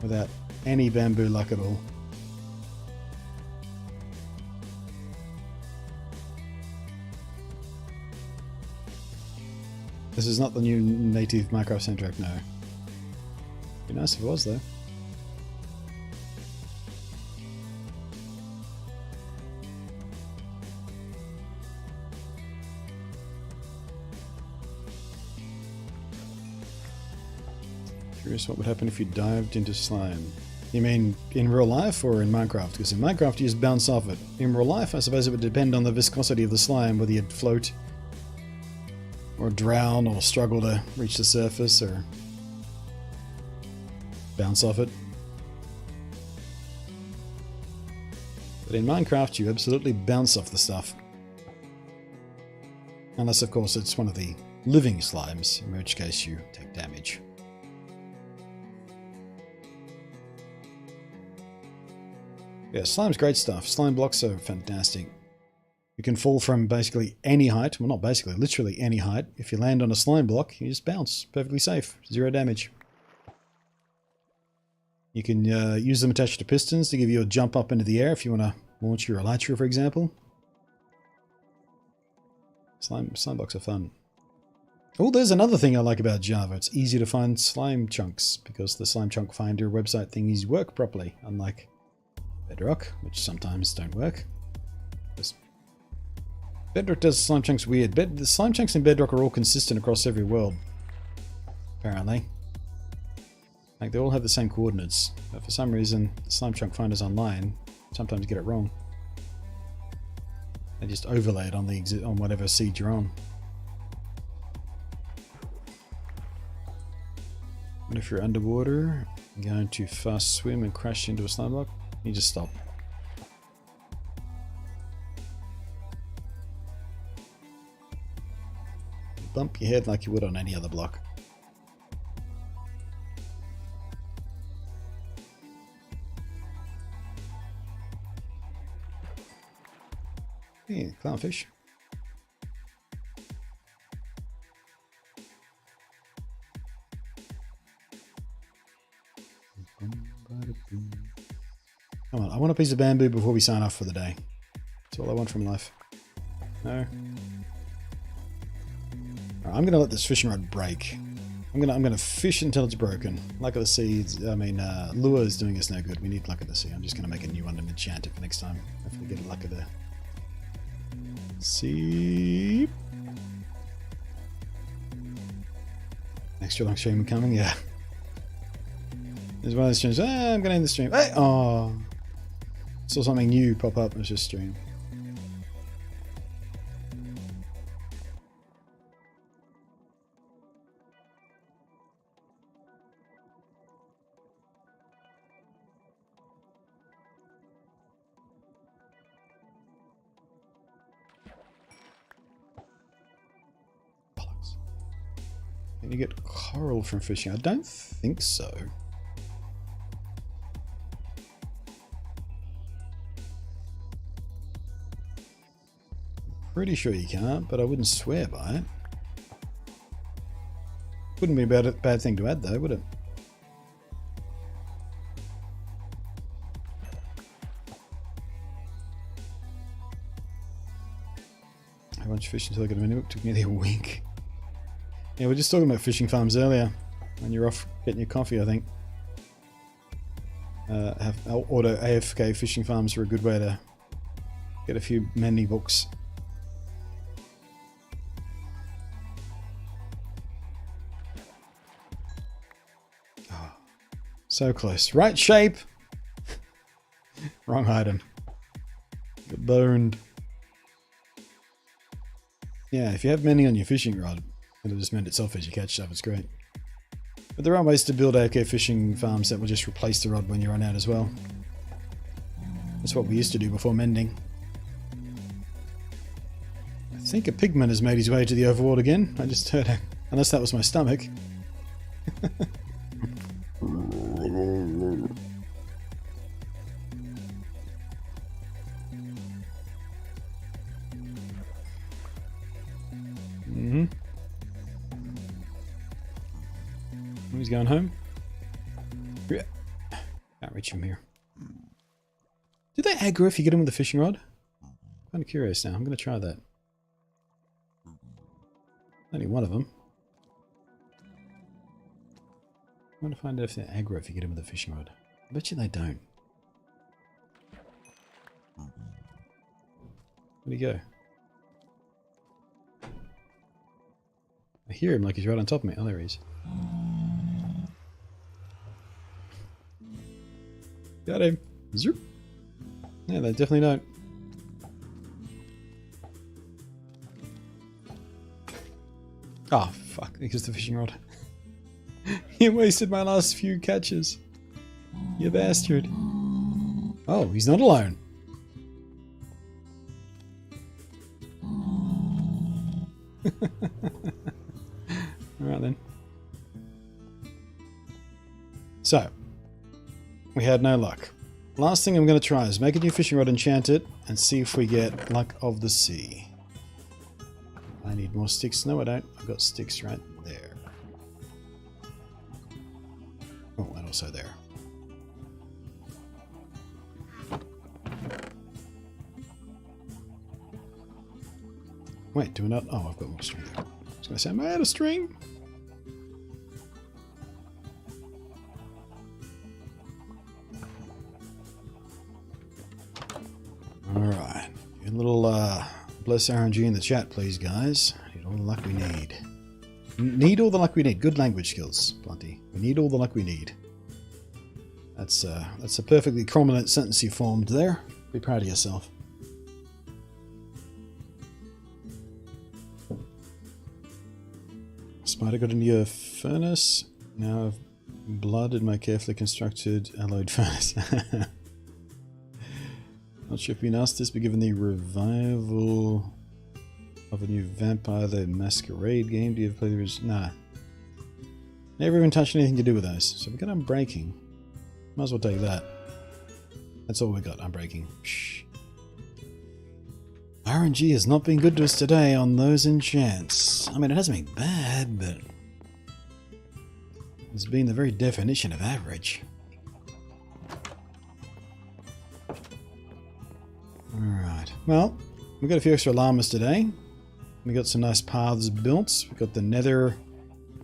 Without any bamboo luck at all. This is not the new native Minecaft soundtrack, no. Be nice if it was though. Curious what would happen if you dived into slime. You mean in real life or in Minecraft? Because in Minecraft you just bounce off it. In real life I suppose it would depend on the viscosity of the slime, whether you'd float or drown or struggle to reach the surface or bounce off it. But in Minecraft you absolutely bounce off the stuff. Unless of course it's one of the living slimes, in which case you take damage. Yeah, slime's great stuff. Slime blocks are fantastic. You can fall from basically any height. Well, not basically, literally any height. If you land on a slime block, you just bounce. Perfectly safe. 0 damage. You can use them attached to pistons to give you a jump up into the air if you want to launch your elytra, for example. Slime blocks are fun. Oh, there's another thing I like about Java. It's easy to find slime chunks because the slime chunk finder website thingies work properly, unlike bedrock, which sometimes don't work. Just bedrock does slime chunks weird. The slime chunks in bedrock are all consistent across every world, apparently. Like, they all have the same coordinates, but for some reason, the slime chunk finders online sometimes get it wrong. They just overlay it on on whatever seed you're on. What if you're underwater, going to fast swim and crash into a slime block? You just stop. You bump your head like you would on any other block. Yeah, clownfish. Come on, I want a piece of bamboo before we sign off for the day. That's all I want from life. No. Right, I'm gonna let this fishing rod break. I'm gonna fish until it's broken. Luck of the sea, lure is doing us no good. We need luck of the sea. I'm just gonna make a new one and enchant it for next time. Hopefully get a luck of the sea. Extra long stream coming, yeah. There's one of those streams. I'm gonna end the stream. Hey! Oh, saw something new pop up. It was just stream. Can you get coral from fishing? I don't think so. Pretty sure you can't, but I wouldn't swear by it. Wouldn't be a bad thing to add though, would it? I went fishing until I got a minute. It took nearly a week. Yeah, we were just talking about fishing farms earlier. When you're off getting your coffee, I think. Auto AFK fishing farms are a good way to get a few many books. Oh, so close. Right shape. Wrong item. Got burned. Yeah, if you have many on your fishing rod, it'll just mend itself as you catch stuff. It's great. But there are ways to build AFK fishing farms that will just replace the rod when you run out as well. That's what we used to do before mending. I think a pigman has made his way to the overworld again. I just heard it. Unless that was my stomach. He's going home. Can't reach him here. Do they aggro if you get him with a fishing rod? I'm kind of curious now. I'm going to try that. Only one of them. I want to find out if they're aggro if you get him with a fishing rod. I bet you they don't. Where'd he go? I hear him like he's right on top of me. Oh, there he is. Got him. Zoop. Yeah, they definitely don't. Oh, fuck. Because the fishing rod. You wasted my last few catches. You bastard. Oh, he's not alone. Alright then. So, we had no luck. Last thing I'm going to try is make a new fishing rod, enchant it, and see if we get luck of the sea. I need more sticks. No, I don't. I've got sticks right there. Oh, and also there. Wait, do we not? Oh, I've got more string there. I was going to say, am I out of string? little bless RNG in the chat, please, guys. Need all the luck we need. Need all the luck we need. Good language skills, Blunty. We need all the luck we need. That's a perfectly prominent sentence you formed there. Be proud of yourself. Spider got into your furnace. Now I've blood in my carefully constructed alloyed furnace. Not sure if you asked this, but given the revival of a new Vampire the Masquerade game, do you ever play the original? Nah. Never even touched anything to do with those. So we got Unbreaking. Might as well take that. That's all we got, Unbreaking. Psh. RNG has not been good to us today on those enchants. I mean, it hasn't been bad, but it's been the very definition of average. Alright, well, we got a few extra llamas today. We got some nice paths built. We got the nether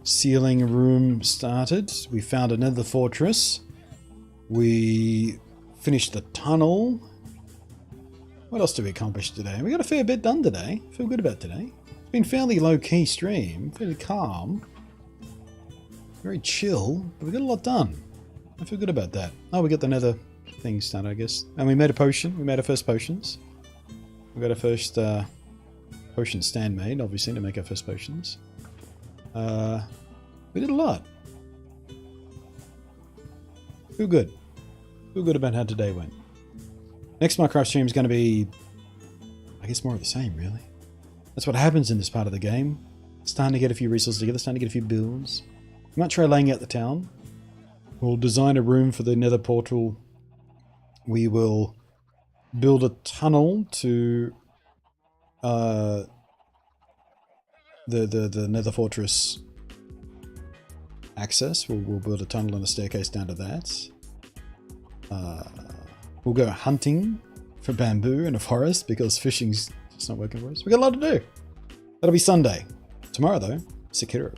sealing room started. We found a nether fortress. We finished the tunnel. What else did we accomplish today? We got a fair bit done today. I feel good about today. It's been fairly low-key stream, fairly calm. Very chill, but we got a lot done. I feel good about that. Oh, we got the nether thing started, I guess. And we made a potion. We made our first potions. We got our first potion stand made, obviously, to make our first potions. We did a lot. Feel good. Feel good about how today went. Next Minecraft stream is going to be, I guess, more of the same, really. That's what happens in this part of the game. Starting to get a few resources together, starting to get a few builds. We might try laying out the town. We'll design a room for the nether portal. We will build a tunnel to the nether fortress access. We'll build a tunnel and a staircase down to that. We'll go hunting for bamboo in a forest because fishing's just not working for us. We got a lot to do. That'll be Sunday. Tomorrow, though, Sekiro.